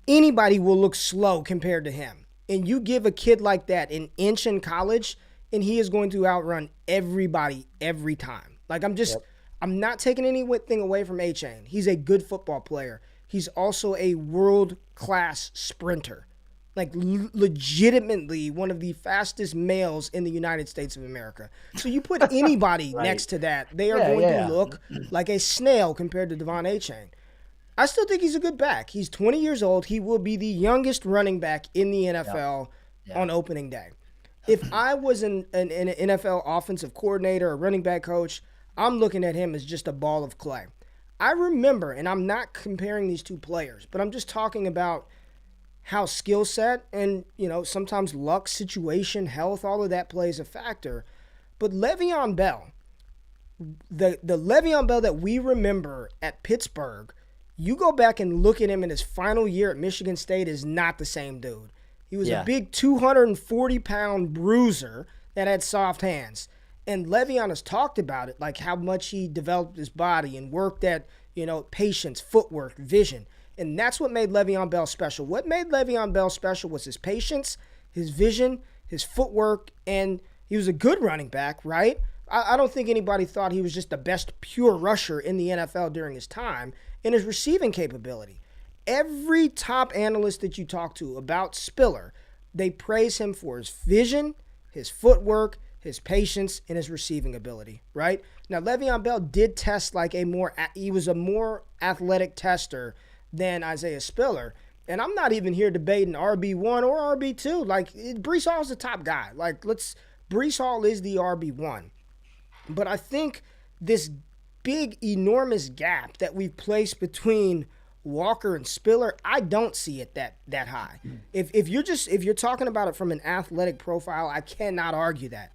Anybody will look slow compared to him. And you give a kid like that an inch in college, and he is going to outrun everybody every time. Like I'm not taking anything away from A-Chain. He's a good football player. He's also a world-class sprinter. Like legitimately one of the fastest males in the United States of America. So you put anybody next to that, they are going to look like a snail compared to Devon A-Chain. I still think he's a good back. He's 20 years old. He will be the youngest running back in the NFL on opening day. If I was an NFL offensive coordinator or running back coach, I'm looking at him as just a ball of clay. I remember, and I'm not comparing these two players, but I'm just talking about how skill set and, sometimes luck, situation, health, all of that plays a factor. But Le'Veon Bell, the Le'Veon Bell that we remember at Pittsburgh, you go back and look at him in his final year at Michigan State, is not the same dude. He was a big 240-pound bruiser that had soft hands. And Le'Veon has talked about it, like how much he developed his body and worked at, patience, footwork, vision. And that's what made Le'Veon Bell special. What made Le'Veon Bell special was his patience, his vision, his footwork, and he was a good running back, right? I don't think anybody thought he was just the best pure rusher in the NFL during his time, and his receiving capability. Every top analyst that you talk to about Spiller, they praise him for his vision, his footwork, his patience, and his receiving ability, right? Now, Le'Veon Bell did test like he was a more athletic tester than Isaiah Spiller. And I'm not even here debating RB1 or RB2. Like, Breece Hall's the top guy. Like, Breece Hall is the RB1. But I think this big, enormous gap that we've placed between Walker and Spiller, I don't see it that high. If you're talking about it from an athletic profile, I cannot argue that.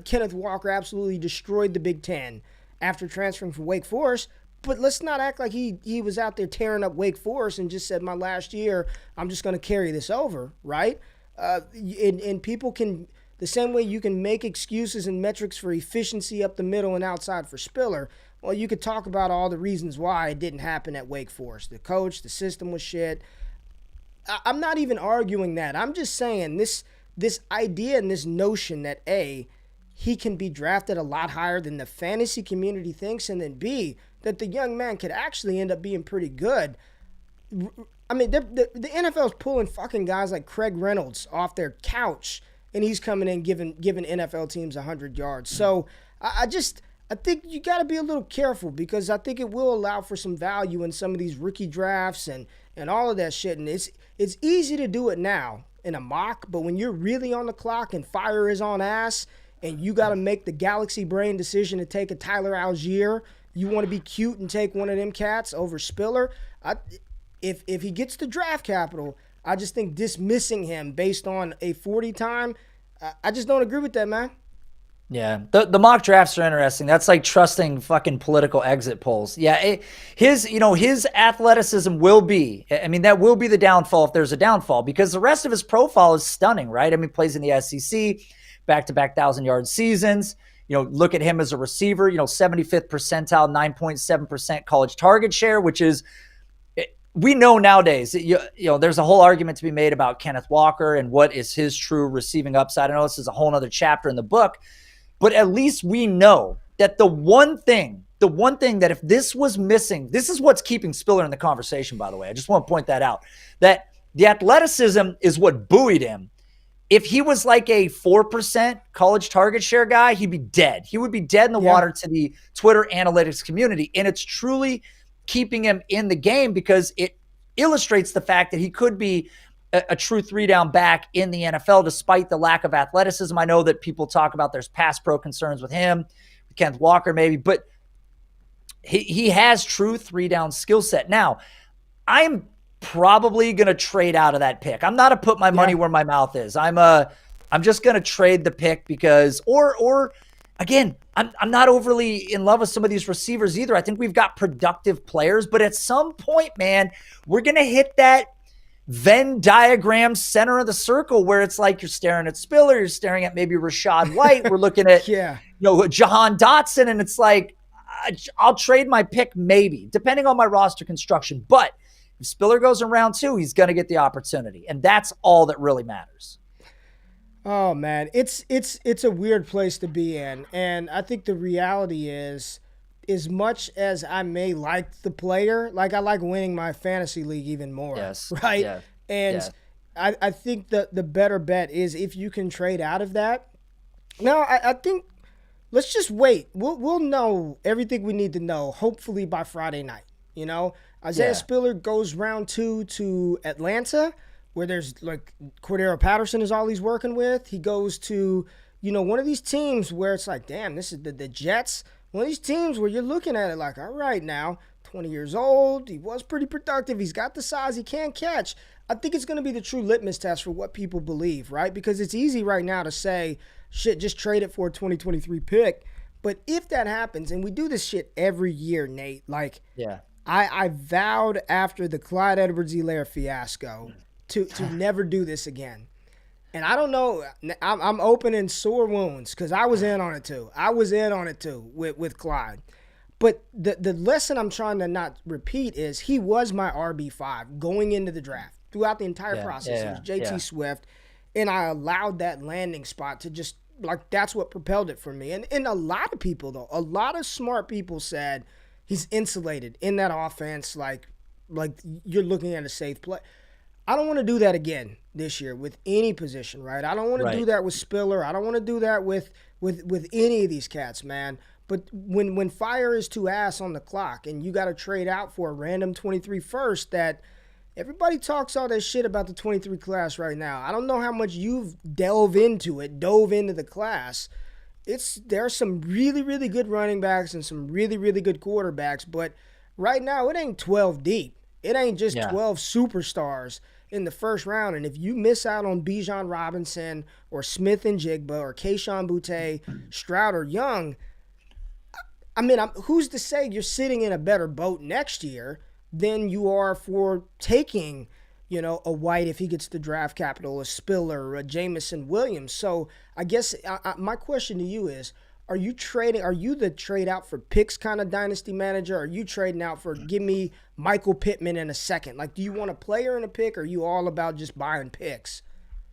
Kenneth Walker absolutely destroyed the Big Ten after transferring from Wake Forest. But let's not act like he was out there tearing up Wake Forest and just said, my last year, I'm just going to carry this over, right? And people can, the same way you can make excuses and metrics for efficiency up the middle and outside for Spiller, well, you could talk about all the reasons why it didn't happen at Wake Forest. The coach, the system was shit. I'm not even arguing that. I'm just saying this idea and this notion that A, he can be drafted a lot higher than the fantasy community thinks, and then B, that the young man could actually end up being pretty good. I mean, the NFL's pulling fucking guys like Craig Reynolds off their couch, and he's coming in giving NFL teams 100 yards. So I think you got to be a little careful, because I think it will allow for some value in some of these rookie drafts and all of that shit. And it's easy to do it now in a mock, but when you're really on the clock and fire is on ass, and you got to make the galaxy brain decision to take a Tyler Algier, you want to be cute and take one of them cats over Spiller. If he gets the draft capital, I just think dismissing him based on a 40 time, I just don't agree with that, man. Yeah, the mock drafts are interesting. That's like trusting fucking political exit polls. Yeah, his athleticism will be, that will be the downfall if there's a downfall, because the rest of his profile is stunning, right? Plays in the SEC, back-to-back 1,000-yard seasons. Look at him as a receiver, 75th percentile, 9.7% college target share, which is, we know nowadays, there's a whole argument to be made about Kenneth Walker and what is his true receiving upside. I know this is a whole other chapter in the book, but at least we know that the one thing that if this was missing, this is what's keeping Spiller in the conversation, by the way. I just want to point that out, that the athleticism is what buoyed him. If he was like a 4% college target share guy, he'd be dead. He would be dead in the water to the Twitter analytics community. And it's truly keeping him in the game, because it illustrates the fact that he could be a true 3-down back in the NFL, despite the lack of athleticism. I know that people talk about there's pass pro concerns with him, with Kenneth Walker maybe, but he has true 3-down skill set. Now, I'm probably going to trade out of that pick. I'm not a put my money where my mouth is. I'm just going to trade the pick because, or again, I'm not overly in love with some of these receivers either. I think we've got productive players, but at some point, man, we're going to hit that Venn diagram center of the circle where it's like you're staring at Spiller, you're staring at maybe Rashad White. We're looking at, Jahan Dotson, and it's like, I'll trade my pick maybe, depending on my roster construction. But if Spiller goes in round 2, he's going to get the opportunity. And that's all that really matters. Oh, man. It's a weird place to be in. And I think the reality is, as much as I may like the player, like I like winning my fantasy league even more. Yes. Right? Yeah. And I think the better bet is if you can trade out of that. Now, I think let's just wait. We'll know everything we need to know, hopefully by Friday night. Isaiah Spiller goes round 2 to Atlanta, where there's like Cordero Patterson is all he's working with. He goes to, one of these teams where it's like, damn, this is the Jets. One of these teams where you're looking at it like, all right, now, 20 years old, he was pretty productive, he's got the size, he can catch. I think it's going to be the true litmus test for what people believe, right? Because it's easy right now to say, shit, just trade it for a 2023 pick. But if that happens, and we do this shit every year, Nate, like, I vowed after the Clyde Edwards-Helaire fiasco to never do this again. And I don't know, I'm opening sore wounds because I was in on it too. With Clyde. But the lesson I'm trying to not repeat is he was my RB5 going into the draft. Throughout the entire process, it was JT Swift. And I allowed that landing spot to just, like, that's what propelled it for me. And a lot of people, though, a lot of smart people said he's insulated in that offense, like you're looking at a safe play. I don't want to do that again this year with any position, right? I don't want to do that with Spiller. I don't want to do that with any of these cats, man. But when fire is to ass on the clock and you got to trade out for a random 23 first, that everybody talks all that shit about the 23 class right now. I don't know how much you've dove into the class. There are some really, really good running backs and some really, really good quarterbacks, but right now it ain't 12 deep. It ain't just 12 superstars in the first round. And if you miss out on Bijan Robinson or Smith and Jigba or Kayshon Boutte, Stroud or Young, I mean, who's to say you're sitting in a better boat next year than you are for taking, a White if he gets the draft capital, a Spiller, or a Jamison Williams. So I guess my question to you is, are you the trade out for picks kind of dynasty manager? Or are you trading out for give me Michael Pittman in a second? Like, do you want a player in a pick, or are you all about just buying picks?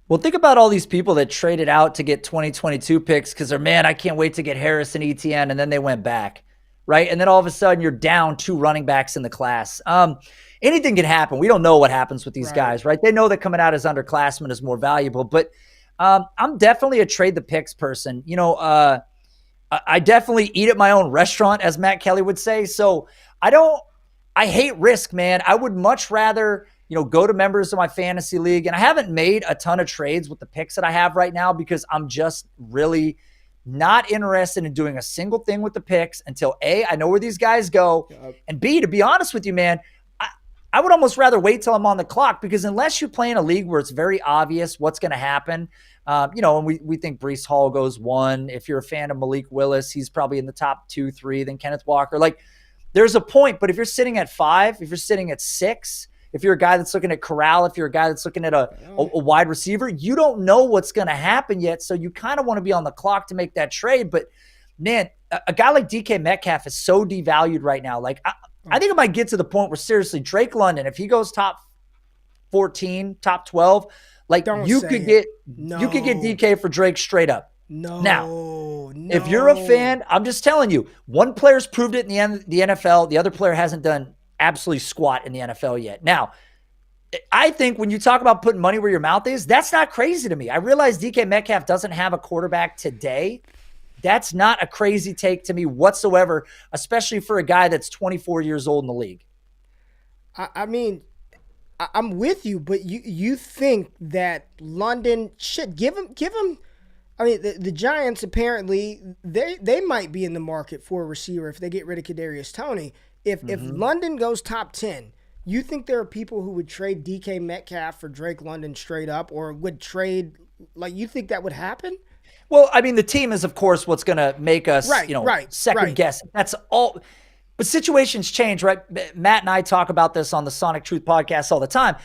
Well, think about all these people that traded out to get 2022 picks because they're, man, I can't wait to get Harris and ETN, and then they went back, right? And then all of a sudden you're down 2 running backs in the class. Anything can happen. We don't know what happens with these guys, right? They know that coming out as underclassmen is more valuable, but I'm definitely a trade the picks person. I definitely eat at my own restaurant, as Matt Kelly would say. So I hate risk, man. I would much rather, go to members of my fantasy league. And I haven't made a ton of trades with the picks that I have right now because I'm just really not interested in doing a single thing with the picks until A, I know where these guys go. And B, to be honest with you, man, I would almost rather wait till I'm on the clock because unless you play in a league where it's very obvious what's going to happen, and we think Breece Hall goes 1. If you're a fan of Malik Willis, he's probably in the top 2, 3, then Kenneth Walker. Like, there's a point, but if you're sitting at 5, if you're sitting at 6, if you're a guy that's looking at Corral, if you're a guy that's looking at a wide receiver, you don't know what's going to happen yet, so you kind of want to be on the clock to make that trade. But, man, a guy like DK Metcalf is so devalued right now. Like, I think it might get to the point where, seriously, Drake London, if he goes top 14, top 12, like you could get DK for Drake straight up. Now, if you're a fan, I'm just telling you, one player's proved it in the NFL. The other player hasn't done absolutely squat in the NFL yet. Now, I think when you talk about putting money where your mouth is, that's not crazy to me. I realize DK Metcalf doesn't have a quarterback today. That's not a crazy take to me whatsoever, especially for a guy that's 24 years old in the league. I mean, I'm with you, but you think that London should give him. I mean, the Giants apparently they might be in the market for a receiver if they get rid of Kadarius Toney. If London goes top 10, you think there are people who would trade DK Metcalf for Drake London straight up, or would trade, like, you think that would happen? Well, I mean, the team is, of course, what's going to make us, second guess. That's all. But situations change, right? Matt and I talk about this on the Sonic Truth podcast all the time.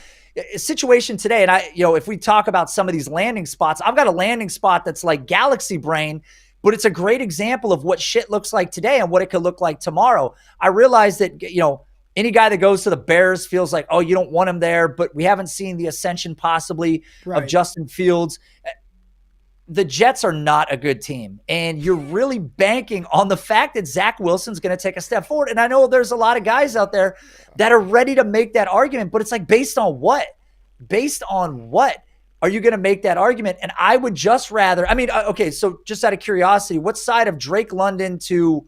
Situation today, and if we talk about some of these landing spots, I've got a landing spot that's like galaxy brain, but it's a great example of what shit looks like today and what it could look like tomorrow. I realize that, any guy that goes to the Bears feels like, oh, you don't want him there, but we haven't seen the ascension possibly of Justin Fields. The Jets are not a good team, and you're really banking on the fact that Zach Wilson's going to take a step forward. And I know there's a lot of guys out there that are ready to make that argument, but it's like, based on what? Based on what are you going to make that argument? And I would just rather, okay, so just out of curiosity, what side of Drake London to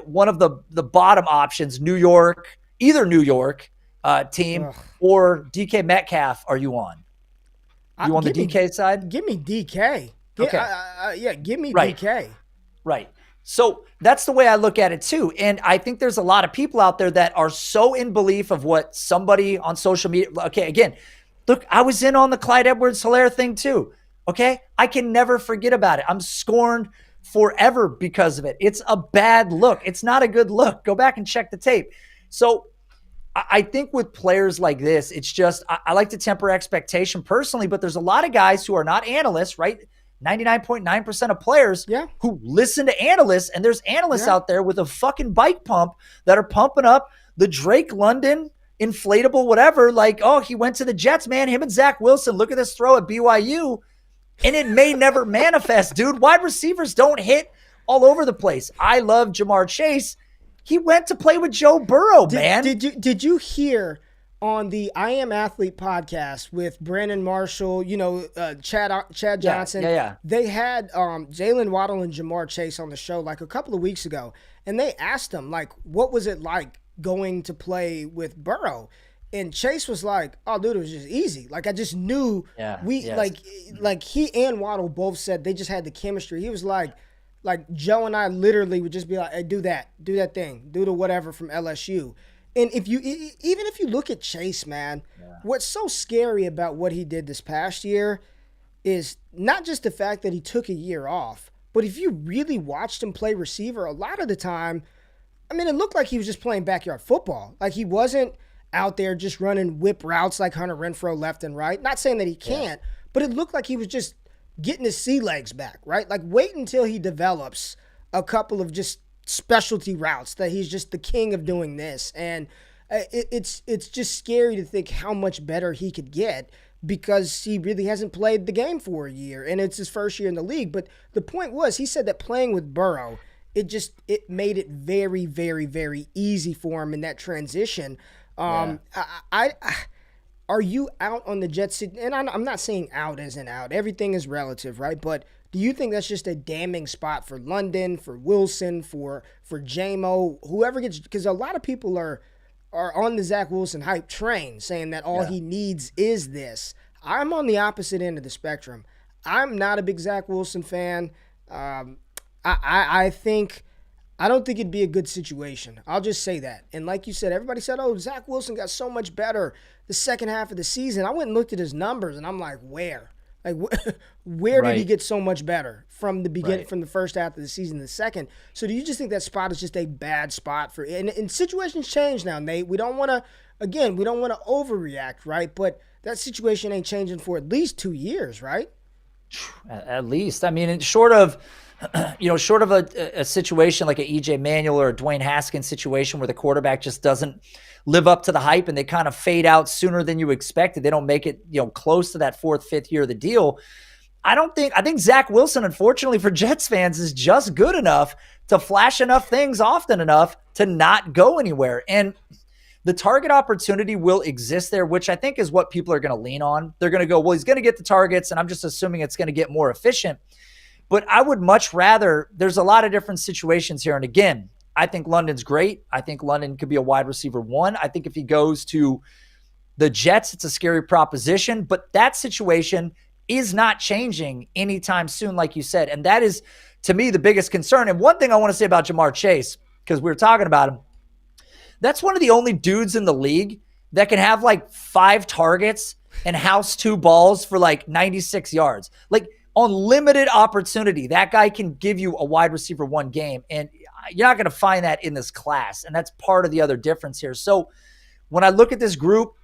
one of the bottom options, New York, either New York team or DK Metcalf, are you on? You on the DK side? Give me DK. Okay. Give me DK. Right. So that's the way I look at it too. And I think there's a lot of people out there that are so in belief of what somebody on social media. Okay, again, look, I was in on the Clyde Edwards-Helaire thing too. Okay. I can never forget about it. I'm scorned forever because of it. It's a bad look. It's not a good look. Go back and check the tape. So I think with players like this, it's just, I like to temper expectation personally, but there's a lot of guys who are not analysts, right? 99.9% of players who listen to analysts, and there's analysts out there with a fucking bike pump that are pumping up the Drake London inflatable whatever, like, oh, he went to the Jets, man, him and Zach Wilson, look at this throw at BYU, and it may never manifest, dude. Wide receivers don't hit all over the place. I love Jamar Chase. He went to play with Joe Burrow, man. Did you hear on the I Am Athlete podcast with Brandon Marshall, Chad Johnson? Yeah. They had Jalen Waddle and Jamar Chase on the show like a couple of weeks ago, and they asked him, like, what was it like going to play with Burrow? And Chase was like, oh, dude, it was just easy. Like, I just knew like he and Waddle both said they just had the chemistry. He was like Joe and I literally would just be like, hey, do that thing, do the whatever from LSU. And even if you look at Chase, man, what's so scary about what he did this past year is not just the fact that he took a year off, but if you really watched him play receiver, a lot of the time, I mean, it looked like he was just playing backyard football. Like, he wasn't out there just running whip routes like Hunter Renfrow left and right. Not saying that he can't, but it looked like he was just getting his sea legs back, right? Like, wait until he develops a couple of just specialty routes that he's just the king of doing this. And it's just scary to think how much better he could get because he really hasn't played the game for a year and it's his first year in the league. But the point was, he said that playing with Burrow, it made it very, very, very easy for him in that transition. Are you out on the Jets? And I'm not saying out as in out. Everything is relative, right? But do you think that's just a damning spot for London, for Wilson, for JMO, whoever gets? Because a lot of people are on the Zach Wilson hype train, saying that all he needs is this. I'm on the opposite end of the spectrum. I'm not a big Zach Wilson fan. I don't think it'd be a good situation. I'll just say that. And like you said, everybody said, oh, Zach Wilson got so much better the second half of the season. I went and looked at his numbers, and I'm like, where? Like, where did he get so much better from the beginning, from the first half of the season to the second? So do you just think that spot is just a bad spot for – and situations change now, Nate. We don't want to – again, we don't want to overreact, right? But that situation ain't changing for at least 2 years, right? At least. I mean, short of a situation like an EJ Manuel or a Dwayne Haskins situation where the quarterback just doesn't live up to the hype and they kind of fade out sooner than you expected. They don't make it, close to that fourth, fifth year of the deal. I think Zach Wilson, unfortunately for Jets fans, is just good enough to flash enough things often enough to not go anywhere. And the target opportunity will exist there, which I think is what people are going to lean on. They're going to go, well, he's going to get the targets, and I'm just assuming it's going to get more efficient. But I would much rather, there's a lot of different situations here. And again, I think London's great. I think London could be a wide receiver one. I think if he goes to The Jets, it's a scary proposition, but that situation is not changing anytime soon, like you said. And that is, to me, the biggest concern. And one thing I want to say about Jamar Chase, because we were talking about him, that's one of the only dudes in the league that can have like 5 targets and house 2 balls for like 96 yards. Like on limited opportunity, that guy can give you a wide receiver 1 game. And you're not going to find that in this class. And that's part of the other difference here. So when I look at this group,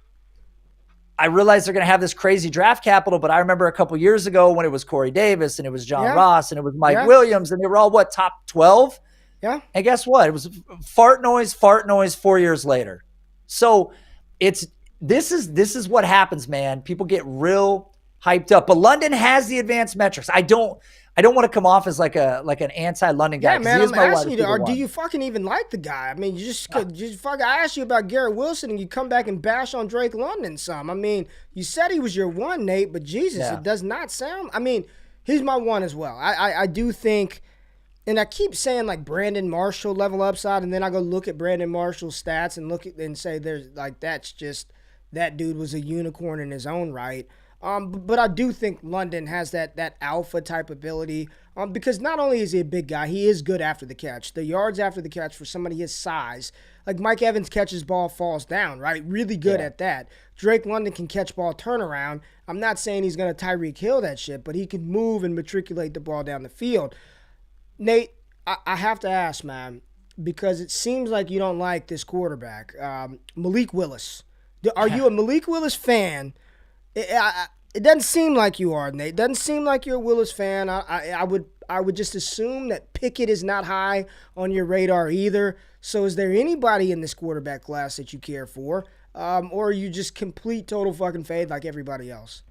I realize they're going to have this crazy draft capital, but I remember a couple years ago when it was Corey Davis and it was John Ross and it was Mike Williams, and they were all, what, top 12? Yeah. And guess what? It was fart noise 4 years later. So this is what happens, man. People get real hyped up. But London has the advanced metrics. I don't want to come off as like an anti-London guy. Yeah, man, I'm asking you, do you fucking even like the guy? I mean, you just fucking, I asked you about Garrett Wilson and you come back and bash on Drake London some. I mean, you said he was your 1, Nate, but Jesus, It does not sound, I mean, he's my 1 as well. I do think, and I keep saying like Brandon Marshall level upside, and then I go look at Brandon Marshall's stats and look at and say there's like, that's just, that dude was a unicorn in his own right. But I do think London has that alpha type ability because not only is he a big guy, he is good after the catch. The yards after the catch for somebody his size, like Mike Evans catches ball, falls down, right? Really good at that. Drake London can catch ball turnaround. I'm not saying he's going to Tyreek Hill that shit, but he can move and matriculate the ball down the field. Nate, I have to ask, man, because it seems like you don't like this quarterback, Malik Willis. Are you a Malik Willis fan? It doesn't seem like you are, Nate. It doesn't seem like you're a Willis fan. I would just assume that Pickett is not high on your radar either. So is there anybody in this quarterback class that you care for? Or are you just complete total fucking fade like everybody else?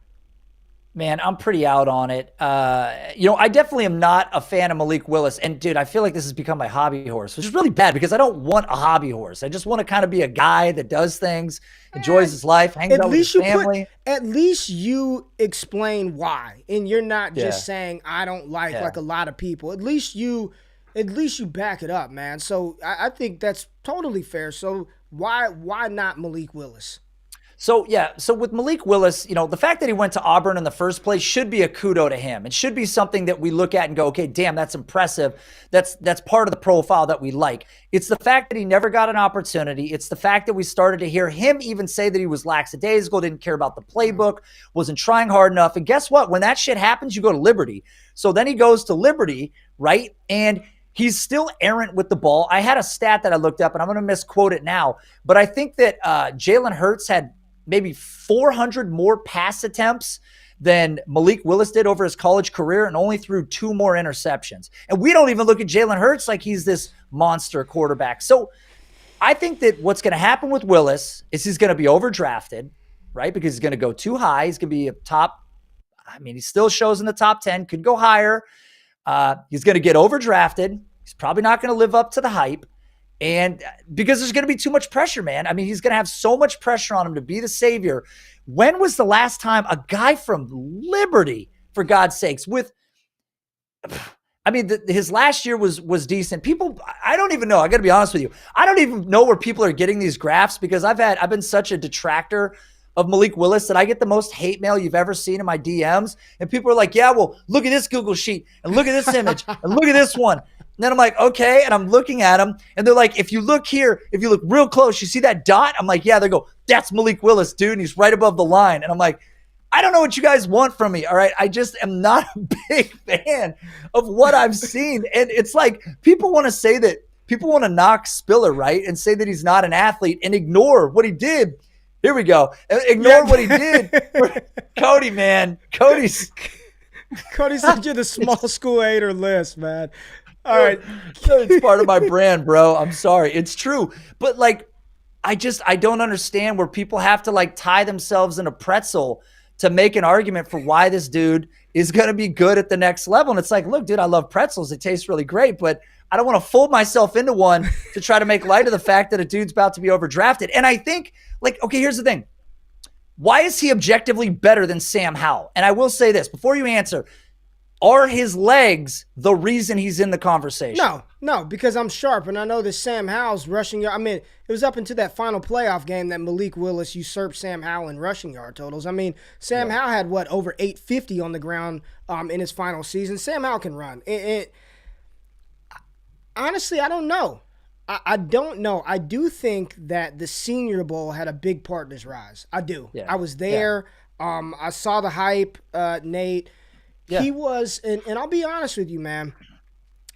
Man, I'm pretty out on it. I definitely am not a fan of Malik Willis. And, dude, I feel like this has become my hobby horse, which is really bad because I don't want a hobby horse. I just want to kind of be a guy that does things, enjoys his life, hangs out with his family. At least you explain why. And you're not just saying, I don't like a lot of people. At least you back it up, man. So I think that's totally fair. So why not Malik Willis? So with Malik Willis, the fact that he went to Auburn in the first place should be a kudo to him. It should be something that we look at and go, okay, damn, that's impressive. That's part of the profile that we like. It's the fact that he never got an opportunity. It's the fact that we started to hear him even say that he was lackadaisical, didn't care about the playbook, wasn't trying hard enough. And guess what? When that shit happens, you go to Liberty. So then he goes to Liberty, right? And he's still errant with the ball. I had a stat that I looked up, and I'm going to misquote it now, but I think that Jalen Hurts had maybe 400 more pass attempts than Malik Willis did over his college career and only threw 2 more interceptions. And we don't even look at Jalen Hurts like he's this monster quarterback. So I think that what's going to happen with Willis is he's going to be overdrafted, right? Because he's going to go too high. He's going to be he still shows in the top 10, could go higher. He's going to get overdrafted. He's probably not going to live up to the hype. And because there's going to be too much pressure, man. I mean, he's going to have so much pressure on him to be the savior. When was the last time a guy from Liberty, for God's sakes, his last year was decent. People, I don't even know. I got to be honest with you. I don't even know where people are getting these graphs because I've been such a detractor of Malik Willis that I get the most hate mail you've ever seen in my DMs. And people are like, yeah, well, look at this Google sheet and look at this image and look at this one. And then I'm like, okay. And I'm looking at them and they're like, if you look here, if you look real close, you see that dot? I'm like, yeah. They go, that's Malik Willis, dude. And he's right above the line. And I'm like, I don't know what you guys want from me. All right. I just am not a big fan of what I've seen. And it's like, people want to knock Spiller, right? And say that he's not an athlete and ignore what he did. Here we go. Ignore what he did. Cody, man. Cody said you're the small school hater list, man. All right. It's part of my brand, bro. I'm sorry. It's true. But I don't understand where people have to tie themselves in a pretzel to make an argument for why this dude is going to be good at the next level. And it's like, look, dude, I love pretzels. It tastes really great, but I don't want to fold myself into one to try to make light of the fact that a dude's about to be overdrafted. And I think, okay, here's the thing. Why is he objectively better than Sam Howell? And I will say this before you answer. Are his legs the reason he's in the conversation? No, because I'm sharp, and I know that Sam Howell's rushing yard. I mean, it was up into that final playoff game that Malik Willis usurped Sam Howell in rushing yard totals. I mean, Sam Howell had over 850 on the ground in his final season. Sam Howell can run. Honestly, I don't know. I don't know. I do think that the Senior Bowl had a big part in his rise. I do. Yeah. I was there. Yeah. I saw the hype, Nate. Yeah. He was, and I'll be honest with you, man.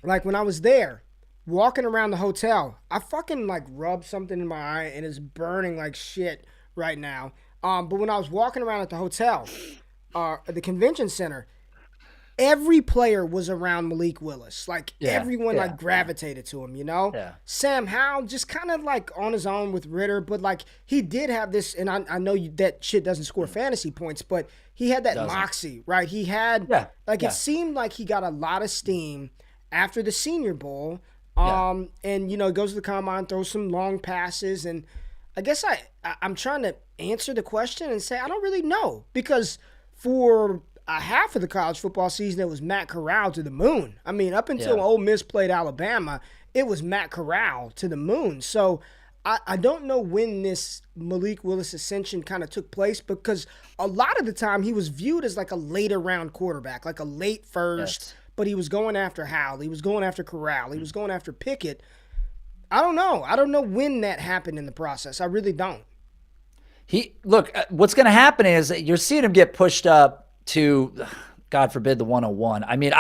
Like, when I was there, walking around the hotel, I fucking, like, rubbed something in my eye, and it's burning like shit right now. But when I was walking around at the hotel, at the convention center, every player was around Malik Willis. Like, everyone, like, gravitated to him, you know? Yeah. Sam Howell just kind of, like, on his own with Ritter. But, like, he did have this, and I know that shit doesn't score fantasy points, but he had that moxie, right? He had, it seemed like he got a lot of steam after the Senior Bowl. And, you know, goes to the combine, throws some long passes. And I guess I'm trying to answer the question and say I don't really know. Because for a half of the college football season, it was Matt Corral to the moon. I mean, up until Ole Miss played Alabama, it was Matt Corral to the moon. So I don't know when this Malik Willis ascension kind of took place, because a lot of the time he was viewed as like a later round quarterback, like a late first, but he was going after Howell. He was going after Corral. He was going after Pickett. I don't know. I don't know when that happened in the process. I really don't. Look, what's going to happen is you're seeing him get pushed up to, God forbid, the 101. I mean,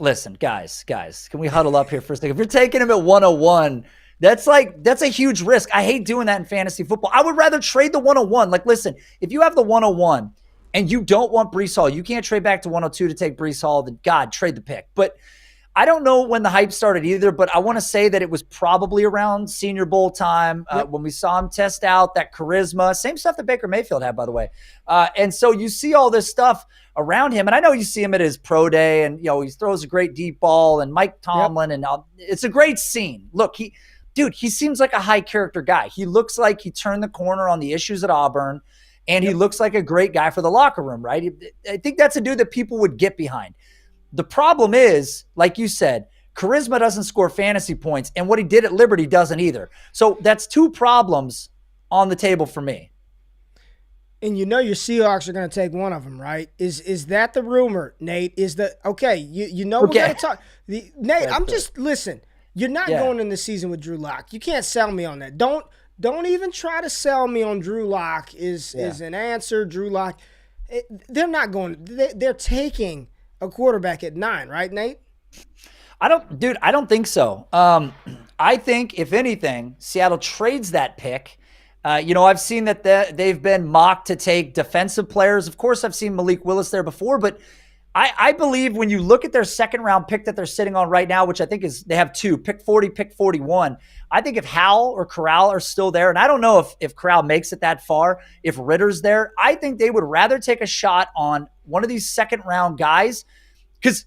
listen, guys, can we huddle up here for a second? If you're taking him at 101, that's a huge risk. I hate doing that in fantasy football. I would rather trade the 101. Like, listen, if you have the 101 and you don't want Breece Hall, you can't trade back to 102 to take Breece Hall, then God, trade the pick. But I don't know when the hype started either, but I want to say that it was probably around Senior Bowl time when we saw him test out that charisma. Same stuff that Baker Mayfield had, by the way. And so you see all this stuff around him. And I know you see him at his pro day, and you know he throws a great deep ball, and Mike Tomlin, and it's a great scene. Look, he seems like a high character guy. He looks like he turned the corner on the issues at Auburn, and he looks like a great guy for the locker room, right? I think that's a dude that people would get behind. The problem is, like you said, charisma doesn't score fantasy points, and what he did at Liberty doesn't either. So that's two problems on the table for me. And you know your Seahawks are going to take one of them, right? Is that the rumor, Nate? You know we're going to talk. Nate, listen. You're not going in the season with Drew Lock. You can't sell me on that. Don't even try to sell me on Drew Lock is an answer. Drew Lock, they're not going. They're taking a quarterback at 9, right, Nate? I don't think so. I think, if anything, Seattle trades that pick. I've seen that they've been mocked to take defensive players. Of course, I've seen Malik Willis there before, but I believe when you look at their second-round pick that they're sitting on right now, which I think they have 2, pick 40, pick 41, I think if Howell or Corral are still there, and I don't know if Corral makes it that far, if Ritter's there, I think they would rather take a shot on one of these second-round guys, because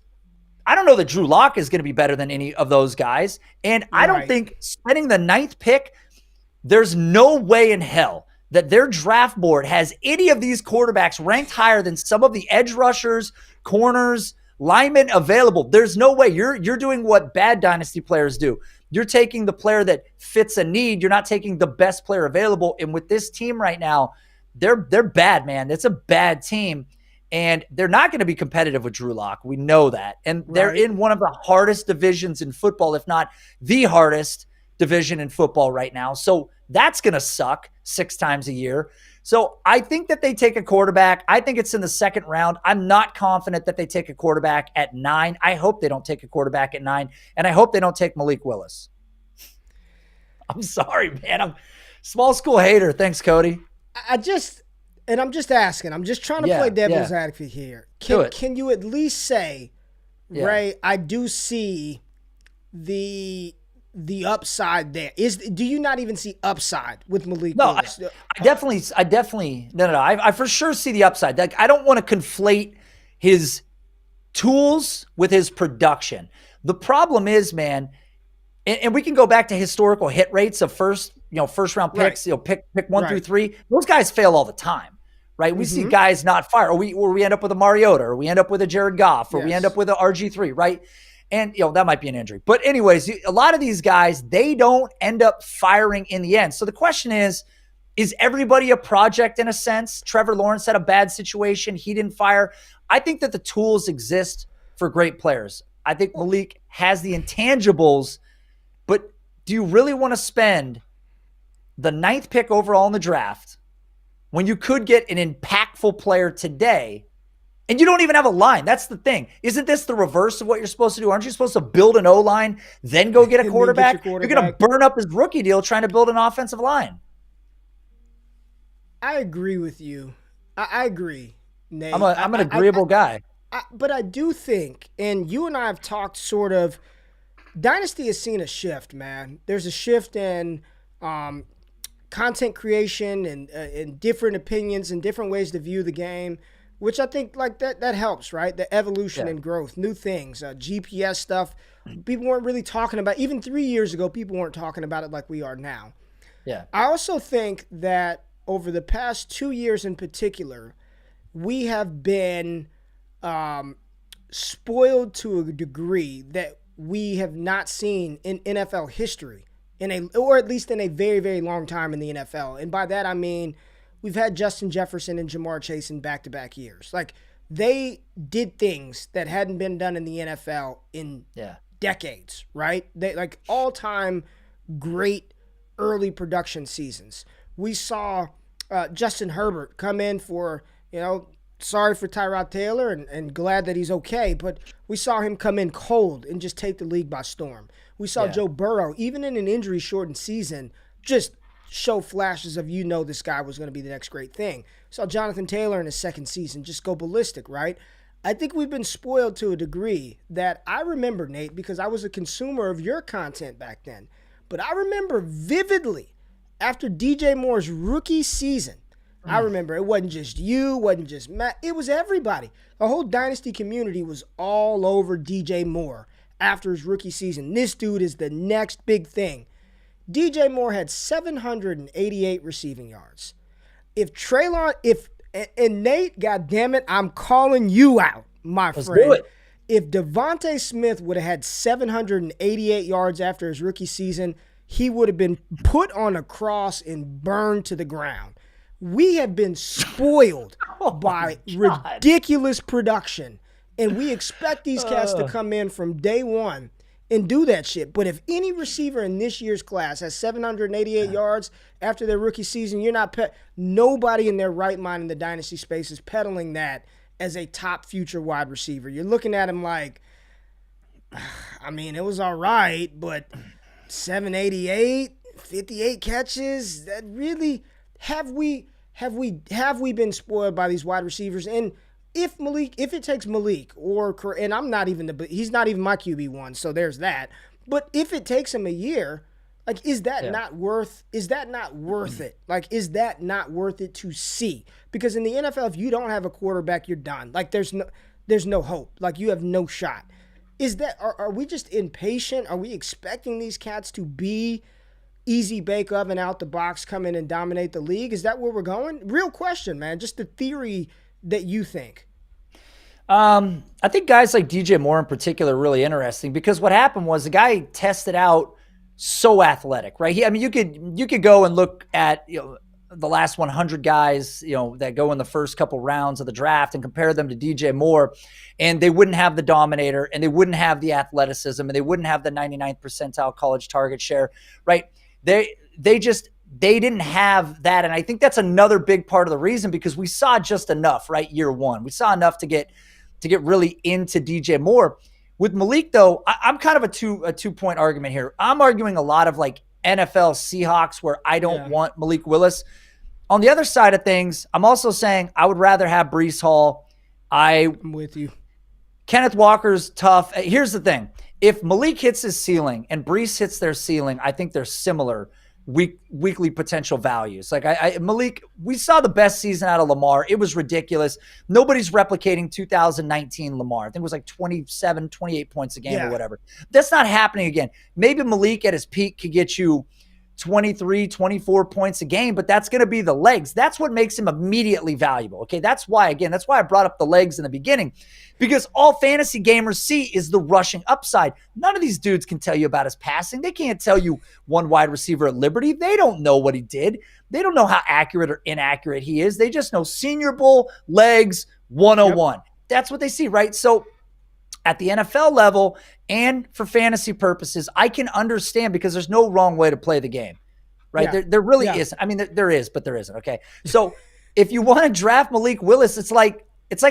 I don't know that Drew Lock is going to be better than any of those guys, and I don't think spending the 9th pick, there's no way in hell that their draft board has any of these quarterbacks ranked higher than some of the edge rushers, corners, linemen available. There's no way. You're doing what bad dynasty players do. You're taking the player that fits a need. You're not taking the best player available. And with this team right now, they're bad, man. It's a bad team. And they're not going to be competitive with Drew Lock. We know that. And they're in one of the hardest divisions in football, if not the hardest division in football right now. So that's going to suck 6 times a year. So I think that they take a quarterback. I think it's in the 2nd round. I'm not confident that they take a quarterback at 9. I hope they don't take a quarterback at 9. And I hope they don't take Malik Willis. I'm sorry, man. I'm small school hater. Thanks, Cody. I'm just asking. I'm just trying to play devil's advocate here. Can you at least say, Ray, I do see the upside there. Do you not even see upside with Malik Willis? I definitely no. I for sure see the upside. Like, I don't want to conflate his tools with his production. The problem is, man, and we can go back to historical hit rates of first round picks, pick 1 through 3. Those guys fail all the time, right? We see guys not fire, or we end up with a Mariota, or we end up with a Jared Goff, or we end up with a RG3, right? And, that might be an injury. But anyways, a lot of these guys, they don't end up firing in the end. So the question is everybody a project in a sense? Trevor Lawrence had a bad situation. He didn't fire. I think that the tools exist for great players. I think Malik has the intangibles, but do you really want to spend the 9th pick overall in the draft when you could get an impactful player today and you don't even have a line? That's the thing. Isn't this the reverse of what you're supposed to do? Aren't you supposed to build an O-line, then go get a quarterback? You're going to burn up his rookie deal trying to build an offensive line. I agree with you. I agree, Nate. I'm an agreeable guy. But I do think, and you and I have talked sort of, Dynasty has seen a shift, man. There's a shift in content creation and different opinions and different ways to view the game, which I think like that helps, right? The evolution and growth, new things, GPS stuff. People weren't really talking about, even 3 years ago, people weren't talking about it like we are now. Yeah. I also think that over the past 2 years in particular, we have been spoiled to a degree that we have not seen in NFL history, or at least in a very, very long time in the NFL. And by that, I mean, we've had Justin Jefferson and Jamar Chase in back-to-back years. Like, they did things that hadn't been done in the NFL in decades, right? They like all-time great early production seasons. We saw Justin Herbert come in for, sorry for Tyrod Taylor and glad that he's okay, but we saw him come in cold and just take the league by storm. We saw Joe Burrow, even in an injury-shortened season, just show flashes of this guy was going to be the next great thing. Saw Jonathan Taylor in his second season just go ballistic, right? I think we've been spoiled to a degree that I remember, Nate, because I was a consumer of your content back then, but I remember vividly after DJ Moore's rookie season, I remember it wasn't just you, wasn't just Matt, it was everybody. The whole Dynasty community was all over DJ Moore after his rookie season. This dude is the next big thing. DJ Moore had 788 receiving yards. If Traylon, and Nate, goddammit, I'm calling you out, my friend. Let's do it. If Devontae Smith would have had 788 yards after his rookie season, he would have been put on a cross and burned to the ground. We have been spoiled by ridiculous production, and we expect these cats to come in from day one and do that shit. But if any receiver in this year's class has 788 yards after their rookie season, you're not nobody in their right mind in the dynasty space is peddling that as a top future wide receiver. You're looking at him like, I mean, it was all right, but 788, 58 catches, that really... Have we been spoiled by these wide receivers? And if it takes Malik and he's not even my QB1, so there's that. But if it takes him a year, like, is that not worth it? Like, is that not worth it to see? Because in the NFL, if you don't have a quarterback, you're done. Like, there's no hope. Like, you have no shot. Are we just impatient? Are we expecting these cats to be easy bake oven out the box, come in and dominate the league? Is that where we're going? Real question, man. Just the theory that you think. I think guys like DJ Moore in particular are really interesting because what happened was the guy tested out so athletic, right? You could go and look at the last 100 guys that go in the first couple rounds of the draft and compare them to DJ Moore, and they wouldn't have the dominator, and they wouldn't have the athleticism, and they wouldn't have the 99th percentile college target share, right? They didn't have that. And I think that's another big part of the reason, because we saw just enough, right? Year one, we saw enough to get really into DJ Moore. With Malik, though, I'm kind of a 2-point argument here. I'm arguing a lot of like NFL Seahawks where I don't want Malik Willis. On the other side of things, I'm also saying I would rather have Breece Hall. I'm with you. Kenneth Walker's tough. Here's the thing. If Malik hits his ceiling and Breece hits their ceiling, I think they're similar weekly potential values. Like Malik, we saw the best season out of Lamar. It was ridiculous. Nobody's replicating 2019 Lamar. I think it was like 27, 28 points a game or whatever. That's not happening again. Maybe Malik at his peak could get you 23, 24 points a game, but that's going to be the legs. That's what makes him immediately valuable. Okay. That's why I brought up the legs in the beginning, because all fantasy gamers see is the rushing upside. None of these dudes can tell you about his passing. They can't tell you one wide receiver at Liberty. They don't know what he did. They don't know how accurate or inaccurate he is. They just know Senior Bowl, legs, 101. Yep. That's what they see, right? So at the NFL level and for fantasy purposes, I can understand, because there's no wrong way to play the game, right? Yeah. There really isn't. I mean, there is, but there isn't. Okay. So if you want to draft Malik Willis, it's like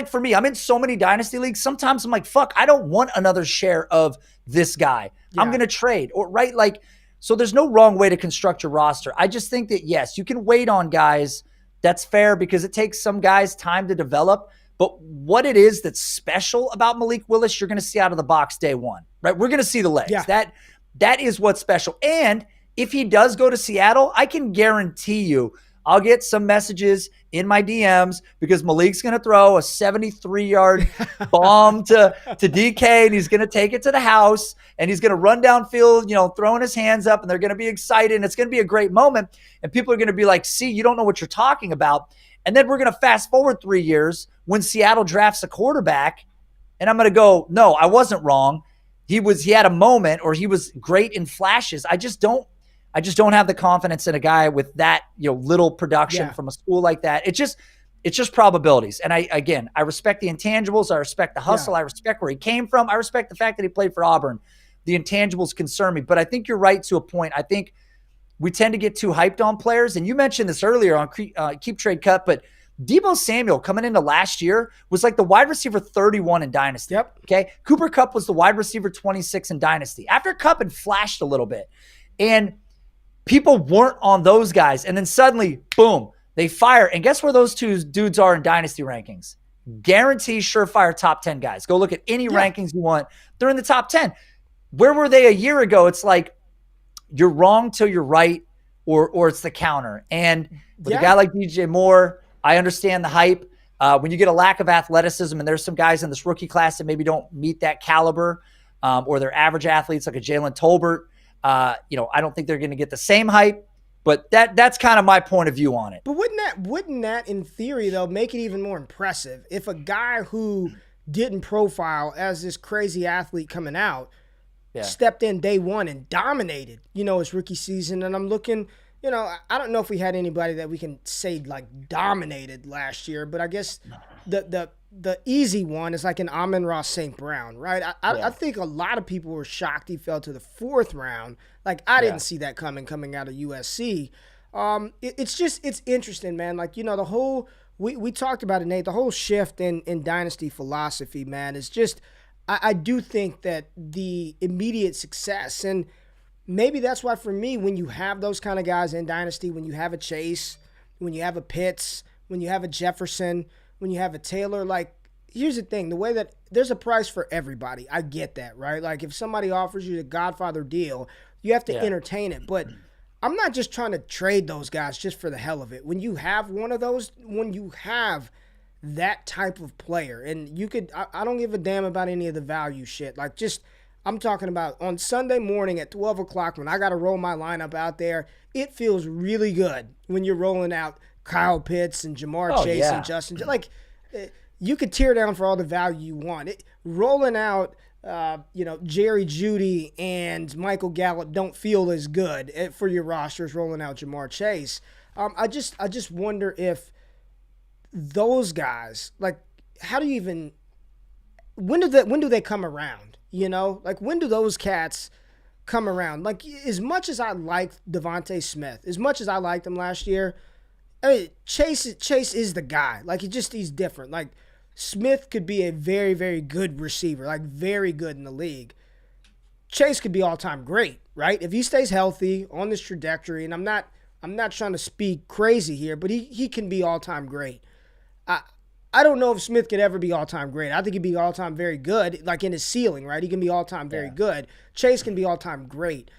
for me, I'm in so many dynasty leagues. Sometimes I'm like, fuck, I don't want another share of this guy. Yeah. I'm going to trade, or right. Like, so there's no wrong way to construct your roster. I just think that, yes, you can wait on guys. That's fair, because it takes some guys time to develop. But what it is that's special about Malik Willis, you're going to see out of the box day one, right? We're going to see the legs. Yeah. That is what's special. And if he does go to Seattle, I can guarantee you I'll get some messages in my DMs, because Malik's going to throw a 73-yard bomb to DK, and he's going to take it to the house, and he's going to run downfield, throwing his hands up, and they're going to be excited, and it's going to be a great moment. And people are going to be like, see, you don't know what you're talking about. And then we're going to fast forward 3 years when Seattle drafts a quarterback, and I'm going to go, no, I wasn't wrong. He had a moment, or he was great in flashes. I just don't have the confidence in a guy with that, little production from a school like that. It's just probabilities. And I respect the intangibles. I respect the hustle. I respect where he came from. I respect the fact that he played for Auburn. The intangibles concern me, but I think you're right to a point. I think we tend to get too hyped on players. And you mentioned this earlier on Keep Trade Cut, but Deebo Samuel coming into last year was like the wide receiver 31 in Dynasty. Yep. Okay. Cooper Kupp was the wide receiver 26 in Dynasty. After Kupp had flashed a little bit, and people weren't on those guys. And then suddenly, boom, they fire. And guess where those two dudes are in Dynasty rankings? Guarantee surefire top 10 guys. Go look at any rankings you want. They're in the top 10. Where were they a year ago? It's like, you're wrong till you're right, or it's the counter. And with a guy like DJ Moore, I understand the hype. When you get a lack of athleticism, and there's some guys in this rookie class that maybe don't meet that caliber, or they're average athletes like a Jalen Tolbert, I don't think they're going to get the same hype. But that's kind of my point of view on it. But wouldn't that in theory though make it even more impressive if a guy who didn't profile as this crazy athlete coming out stepped in day one and dominated, his rookie season? And I'm looking, I don't know if we had anybody that we can say like dominated last year, but I guess the easy one is like an Amon-Ra St. Brown, right? I think a lot of people were shocked he fell to the 4th round. Like, I didn't see that coming out of USC. It's interesting, man. Like, the whole, we talked about it, Nate, the whole shift in dynasty philosophy, man, is just, I do think that the immediate success, and maybe that's why for me, when you have those kind of guys in dynasty, when you have a Chase, when you have a Pitts, when you have a Jefferson, when you have a Taylor, like, here's the thing, the way that there's a price for everybody. I get that, right? Like, if somebody offers you the Godfather deal, you have to entertain it. But I'm not just trying to trade those guys just for the hell of it. When you have one of those, when you have that type of player, and you could, I don't give a damn about any of the value shit. Like, just, I'm talking about on Sunday morning at 12 o'clock when I got to roll my lineup out there, it feels really good when you're rolling out Kyle Pitts and Jamar Chase and Justin. Like, you could tear down for all the value you want. Rolling out, Jerry Jeudy and Michael Gallup don't feel as good for your rosters rolling out Jamar Chase. I just wonder if those guys, like, how do you even, when do they come around? Like, when do those cats come around? Like, as much as I liked Devontae Smith, as much as I liked him last year, I mean, Chase is the guy. Like, he's different. Like, Smith could be a very, very good receiver, like very good in the league. Chase could be all-time great, right? If he stays healthy on this trajectory, and I'm not trying to speak crazy here, but he can be all-time great. I don't know if Smith could ever be all-time great. I think he'd be all-time very good, like in his ceiling, right? He can be all-time very good. Chase can be all-time great.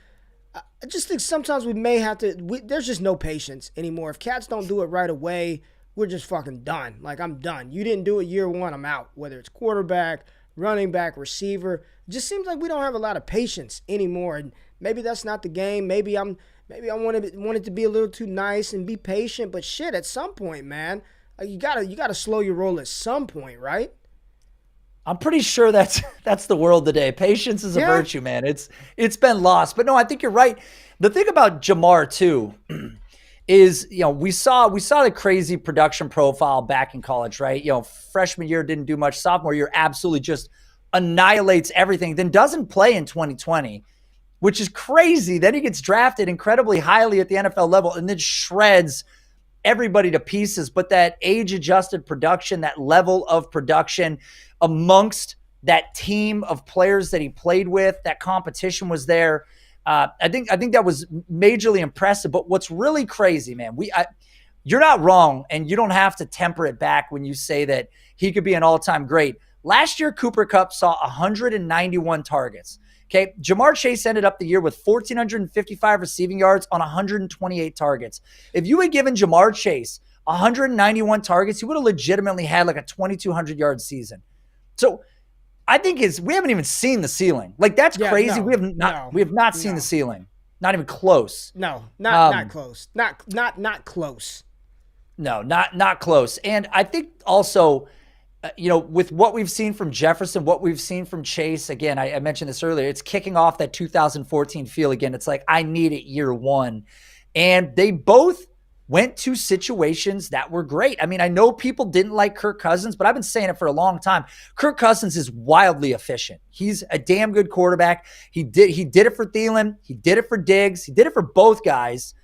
I just think sometimes we may have to there's just no patience anymore. If cats don't do it right away, we're just fucking done. Like, I'm done. You didn't do it year one, I'm out. Whether it's quarterback, running back, receiver. It just seems like we don't have a lot of patience anymore. And maybe that's not the game. Maybe I'm maybe I wanted to be a little too nice and be patient. But shit, at some point, man, you gotta slow your roll at some point, right? I'm pretty sure that's the world today. Patience is a virtue, man. It's been lost. But no, I think you're right. The thing about Jamar too is, we saw the crazy production profile back in college, right? Freshman year didn't do much. Sophomore year absolutely just annihilates everything. Then doesn't play in 2020, which is crazy. Then he gets drafted incredibly highly at the NFL level and then shreds everybody to pieces. But that age-adjusted production, that level of production amongst that team of players that he played with, that competition was there. I think that was majorly impressive. But what's really crazy, man, you're not wrong, and you don't have to temper it back when you say that he could be an all-time great. Last year, Cooper Kupp saw 191 targets. Okay, Jamar Chase ended up the year with 1,455 receiving yards on 128 targets. If you had given Jamar Chase 191 targets, he would have legitimately had like a 2,200-yard season. So I think we haven't even seen the ceiling. Like, that's crazy. We have not seen the ceiling. Not even close. No, not close. Not close. No, not close. And I think also, with what we've seen from Jefferson, what we've seen from Chase, again, I mentioned this earlier, it's kicking off that 2014 feel again. It's like, I need it year one. And they both went to situations that were great. I mean, I know people didn't like Kirk Cousins, but I've been saying it for a long time. Kirk Cousins is wildly efficient. He's a damn good quarterback. He did it for Thielen. He did it for Diggs. He did it for both guys.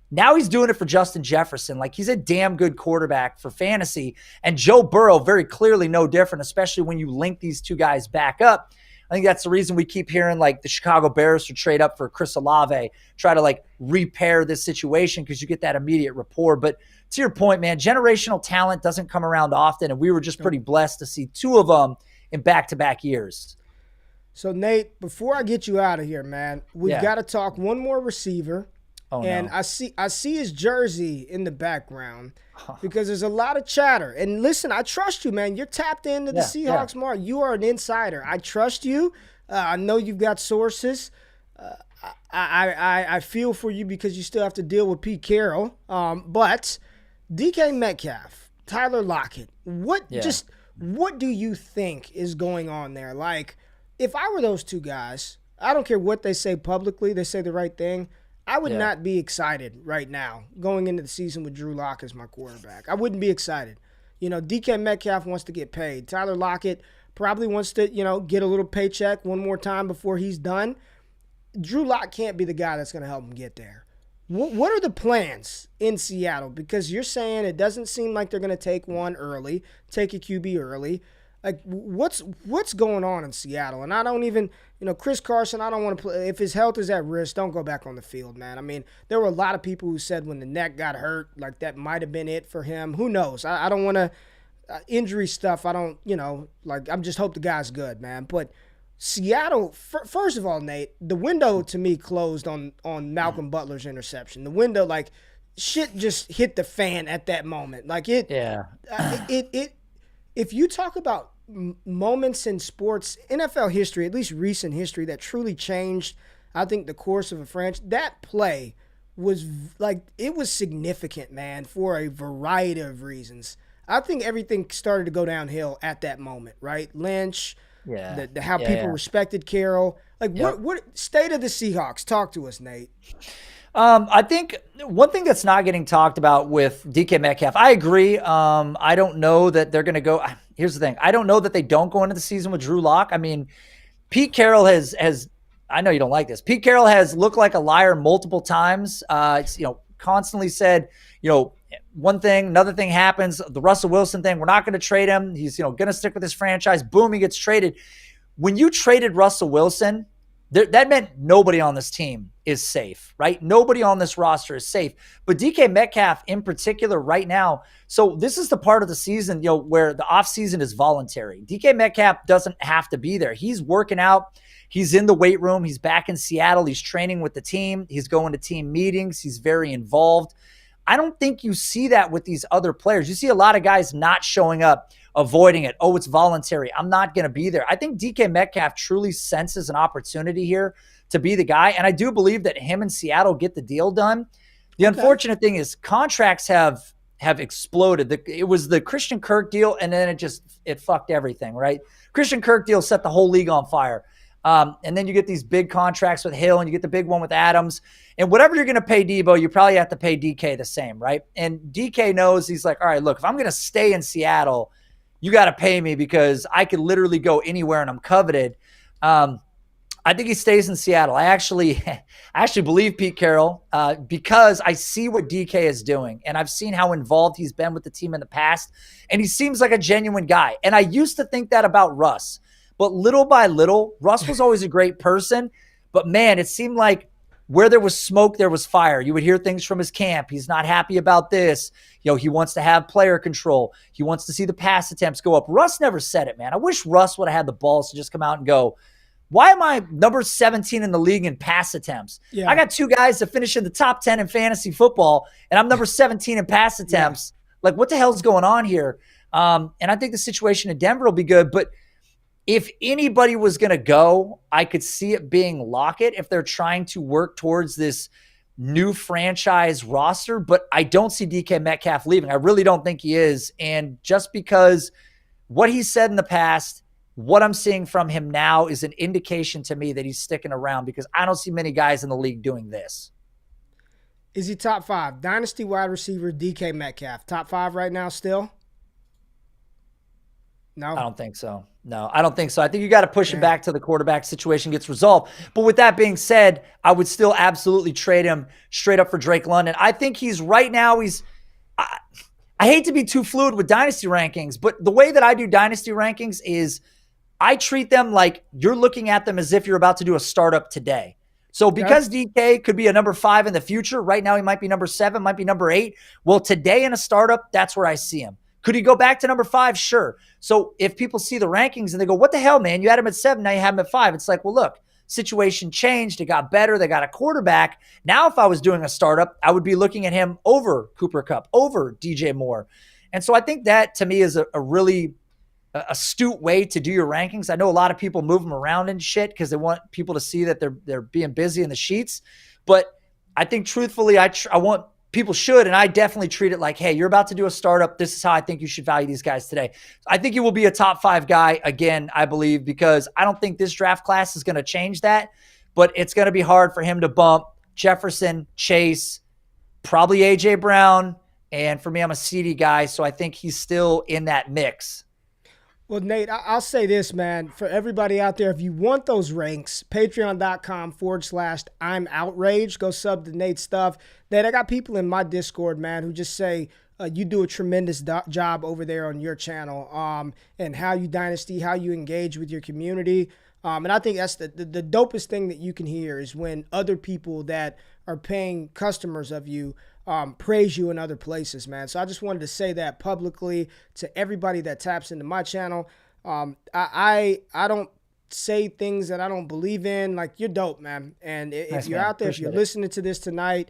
Now he's doing it for Justin Jefferson. Like, he's a damn good quarterback for fantasy. And Joe Burrow, very clearly no different, especially when you link these two guys back up. I think that's the reason we keep hearing like the Chicago Bears should trade up for Chris Olave, try to like repair this situation because you get that immediate rapport. But to your point, man, generational talent doesn't come around often. And we were just pretty blessed to see two of them in back-to-back years. So, Nate, before I get you out of here, man, we've got to talk one more receiver. Oh, and no. I see his jersey in the background because there's a lot of chatter. And listen, I trust you, man. You're tapped into the Seahawks more. You are an insider. I trust you. I know you've got sources. I feel for you because you still have to deal with Pete Carroll. But DK Metcalf, Tyler Lockett, what do you think is going on there? Like, if I were those two guys, I don't care what they say publicly, they say the right thing. I would not be excited right now going into the season with Drew Lock as my quarterback. I wouldn't be excited. DK Metcalf wants to get paid. Tyler Lockett probably wants to, get a little paycheck one more time before he's done. Drew Lock can't be the guy that's going to help him get there. What are the plans in Seattle? Because you're saying it doesn't seem like they're going to take a QB early. Like, what's going on in Seattle? And I don't even, Chris Carson, I don't want to play. If his health is at risk, don't go back on the field, man. I mean, there were a lot of people who said when the neck got hurt, like that might have been it for him. Who knows? I don't want to, injury stuff, I don't, I'm just hope the guy's good, man. But Seattle, first of all, Nate, the window to me closed on Malcolm Butler's interception. The window, like, shit just hit the fan at that moment. Like, if you talk about moments in sports, NFL history, at least recent history, that truly changed, I think, the course of a franchise, that play was it was significant, man, for a variety of reasons. I think everything started to go downhill at that moment, right? Lynch, how people respected Carroll. Like, what state of the Seahawks? Talk to us, Nate. I think one thing that's not getting talked about with DK Metcalf, I agree. I don't know that they're going to go. Here's the thing. I don't know that they don't go into the season with Drew Lock. I mean, Pete Carroll has, I know you don't like this. Pete Carroll has looked like a liar multiple times. Constantly said, one thing, another thing happens. The Russell Wilson thing, we're not going to trade him. He's, going to stick with his franchise. Boom, he gets traded. When you traded Russell Wilson, that meant nobody on this team is safe, right? Nobody on this roster is safe. But DK Metcalf in particular right now, so this is the part of the season, where the offseason is voluntary. DK Metcalf doesn't have to be there. He's working out. He's in the weight room. He's back in Seattle. He's training with the team. He's going to team meetings. He's very involved. I don't think you see that with these other players. You see a lot of guys not showing up, avoiding it. Oh, it's voluntary. I'm not going to be there. I think DK Metcalf truly senses an opportunity here to be the guy. And I do believe that him and Seattle get the deal done. The unfortunate thing is contracts have exploded. It was the Christian Kirk deal, and then it fucked everything, right? Christian Kirk deal set the whole league on fire. And then you get these big contracts with Hill, and you get the big one with Adams. And whatever you're going to pay Deebo, you probably have to pay DK the same, right? And DK knows, he's like, all right, look, if I'm going to stay in Seattle, you got to pay me because I could literally go anywhere and I'm coveted. I think he stays in Seattle. I actually believe Pete Carroll because I see what DK is doing, and I've seen how involved he's been with the team in the past, and he seems like a genuine guy. And I used to think that about Russ, but little by little, Russ was always a great person, but man, it seemed like where there was smoke, there was fire. You would hear things from his camp. He's not happy about this. He wants to have player control. He wants to see the pass attempts go up. Russ never said it, man. I wish Russ would have had the balls to just come out and go, why am I number 17 in the league in pass attempts? Yeah. I got two guys that finish in the top 10 in fantasy football, and I'm number 17 in pass attempts. Yeah. Like, what the hell's going on here? And I think the situation in Denver will be good. But if anybody was going to go, I could see it being Lockett if they're trying to work towards this new franchise roster. But I don't see DK Metcalf leaving. I really don't think he is. And just because what he said in the past, what I'm seeing from him now is an indication to me that he's sticking around because I don't see many guys in the league doing this. Is he top 5? Dynasty wide receiver DK Metcalf. Top 5 right now still? No? I don't think so. No, I don't think so. I think you got to push him back till the quarterback situation gets resolved. But with that being said, I would still absolutely trade him straight up for Drake London. I think I hate to be too fluid with dynasty rankings, but the way that I do dynasty rankings is I treat them like you're looking at them as if you're about to do a startup today. So because DK could be a number 5 in the future, right now he might be number 7, might be number 8. Well, today in a startup, that's where I see him. Could he go back to number 5? Sure. So if people see the rankings and they go, what the hell, man? You had him at 7, now you have him at 5. It's like, well, look, situation changed. It got better. They got a quarterback. Now, if I was doing a startup, I would be looking at him over Cooper Kupp, over DJ Moore. And so I think that to me is a really astute way to do your rankings. I know a lot of people move them around and shit because they want people to see that they're being busy in the sheets. But I think truthfully, I want people should, and I definitely treat it like, hey, you're about to do a startup. This is how I think you should value these guys today. I think he will be a top 5 guy again, I believe, because I don't think this draft class is going to change that, but it's going to be hard for him to bump Jefferson, Chase, probably AJ Brown. And for me, I'm a CD guy, so I think he's still in that mix. Well, Nate, I'll say this, man. For everybody out there, if you want those ranks, patreon.com/I'm outraged. Go sub to Nate's stuff. Nate, I got people in my Discord, man, who just say you do a tremendous job over there on your channel and how you dynasty, how you engage with your community. And I think that's the dopest thing that you can hear is when other people that are paying customers of you praise you in other places, man. So I just wanted to say that publicly to everybody that taps into my channel. I don't say things that I don't believe in. Like, you're dope, man. And if you're out there, if you're listening to this tonight,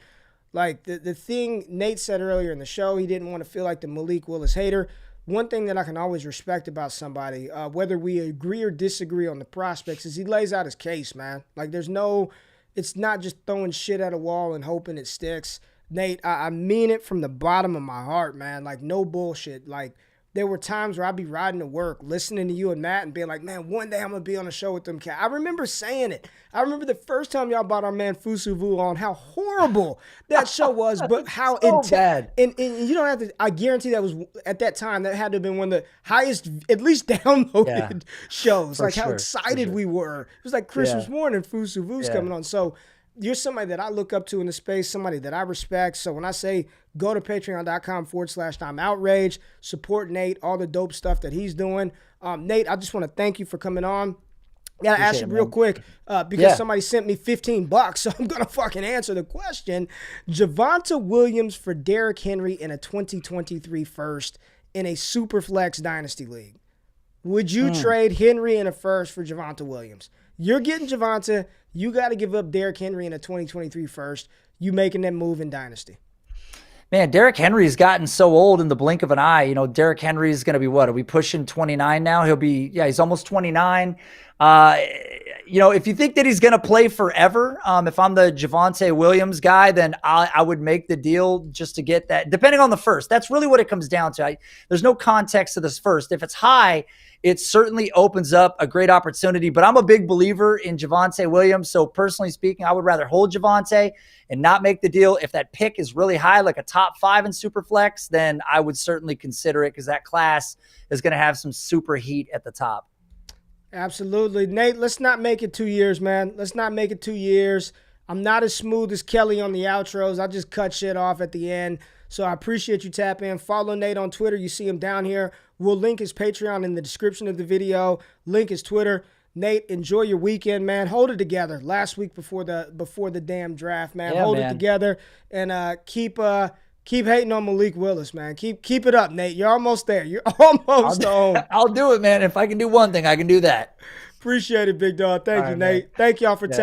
like the thing Nate said earlier in the show, he didn't want to feel like the Malik Willis hater. One thing that I can always respect about somebody, whether we agree or disagree on the prospects, is he lays out his case, man. Like, it's not just throwing shit at a wall and hoping it sticks. Nate, I mean it from the bottom of my heart, man. Like, no bullshit. Like, there were times where I'd be riding to work, listening to you and Matt and being like, man, one day I'm going to be on a show with them cats. I remember saying it. I remember the first time y'all brought our man Fusuvu on, how horrible that show was, but how so bad. And you don't have to, I guarantee that was, at that time, that had to have been one of the highest, at least downloaded shows. Like, how excited we were. It was like Christmas morning, Fusuvu's coming on. So, you're somebody that I look up to in the space, somebody that I respect. So when I say go to patreon.com/I'm outraged, support Nate, all the dope stuff that he's doing. Nate, I just want to thank you for coming on. Got to ask you real quick because somebody sent me $15, so I'm going to fucking answer the question. Javonte Williams for Derrick Henry in a 2023 first in a Superflex Dynasty League. Would you trade Henry in a first for Javonte Williams? You're getting Javonte. You got to give up Derrick Henry in a 2023 first. You making that move in Dynasty. Man, Derrick Henry's gotten so old in the blink of an eye. You know, Derrick Henry's going to be what? Are we pushing 29 now? He's almost 29. if you think that he's going to play forever, if I'm the Javonte Williams guy, then I would make the deal just to get that, depending on the first. That's really what it comes down to. There's no context to this first. If it's high, it certainly opens up a great opportunity. But I'm a big believer in Javonte Williams. So personally speaking, I would rather hold Javonte and not make the deal. If that pick is really high, like a top 5 in Superflex, then I would certainly consider it, because that class is going to have some super heat at the top. Absolutely. Nate, let's not make it 2 years, man. Let's not make it 2 years. I'm not as smooth as Kelly on the outros. I just cut shit off at the end. So I appreciate you tapping in. Follow Nate on Twitter. You see him down here. We'll link his Patreon in the description of the video. Link his Twitter. Nate, enjoy your weekend, man. Hold it together. Last week before the damn draft, man. Yeah, Hold man. it together and keep hating on Malik Willis, man. Keep it up, Nate. You're almost there. You're almost home. I'll do it, man. If I can do one thing, I can do that. Appreciate it, big dog. Thank you, right, Nate. man. Thank y'all for Yeah.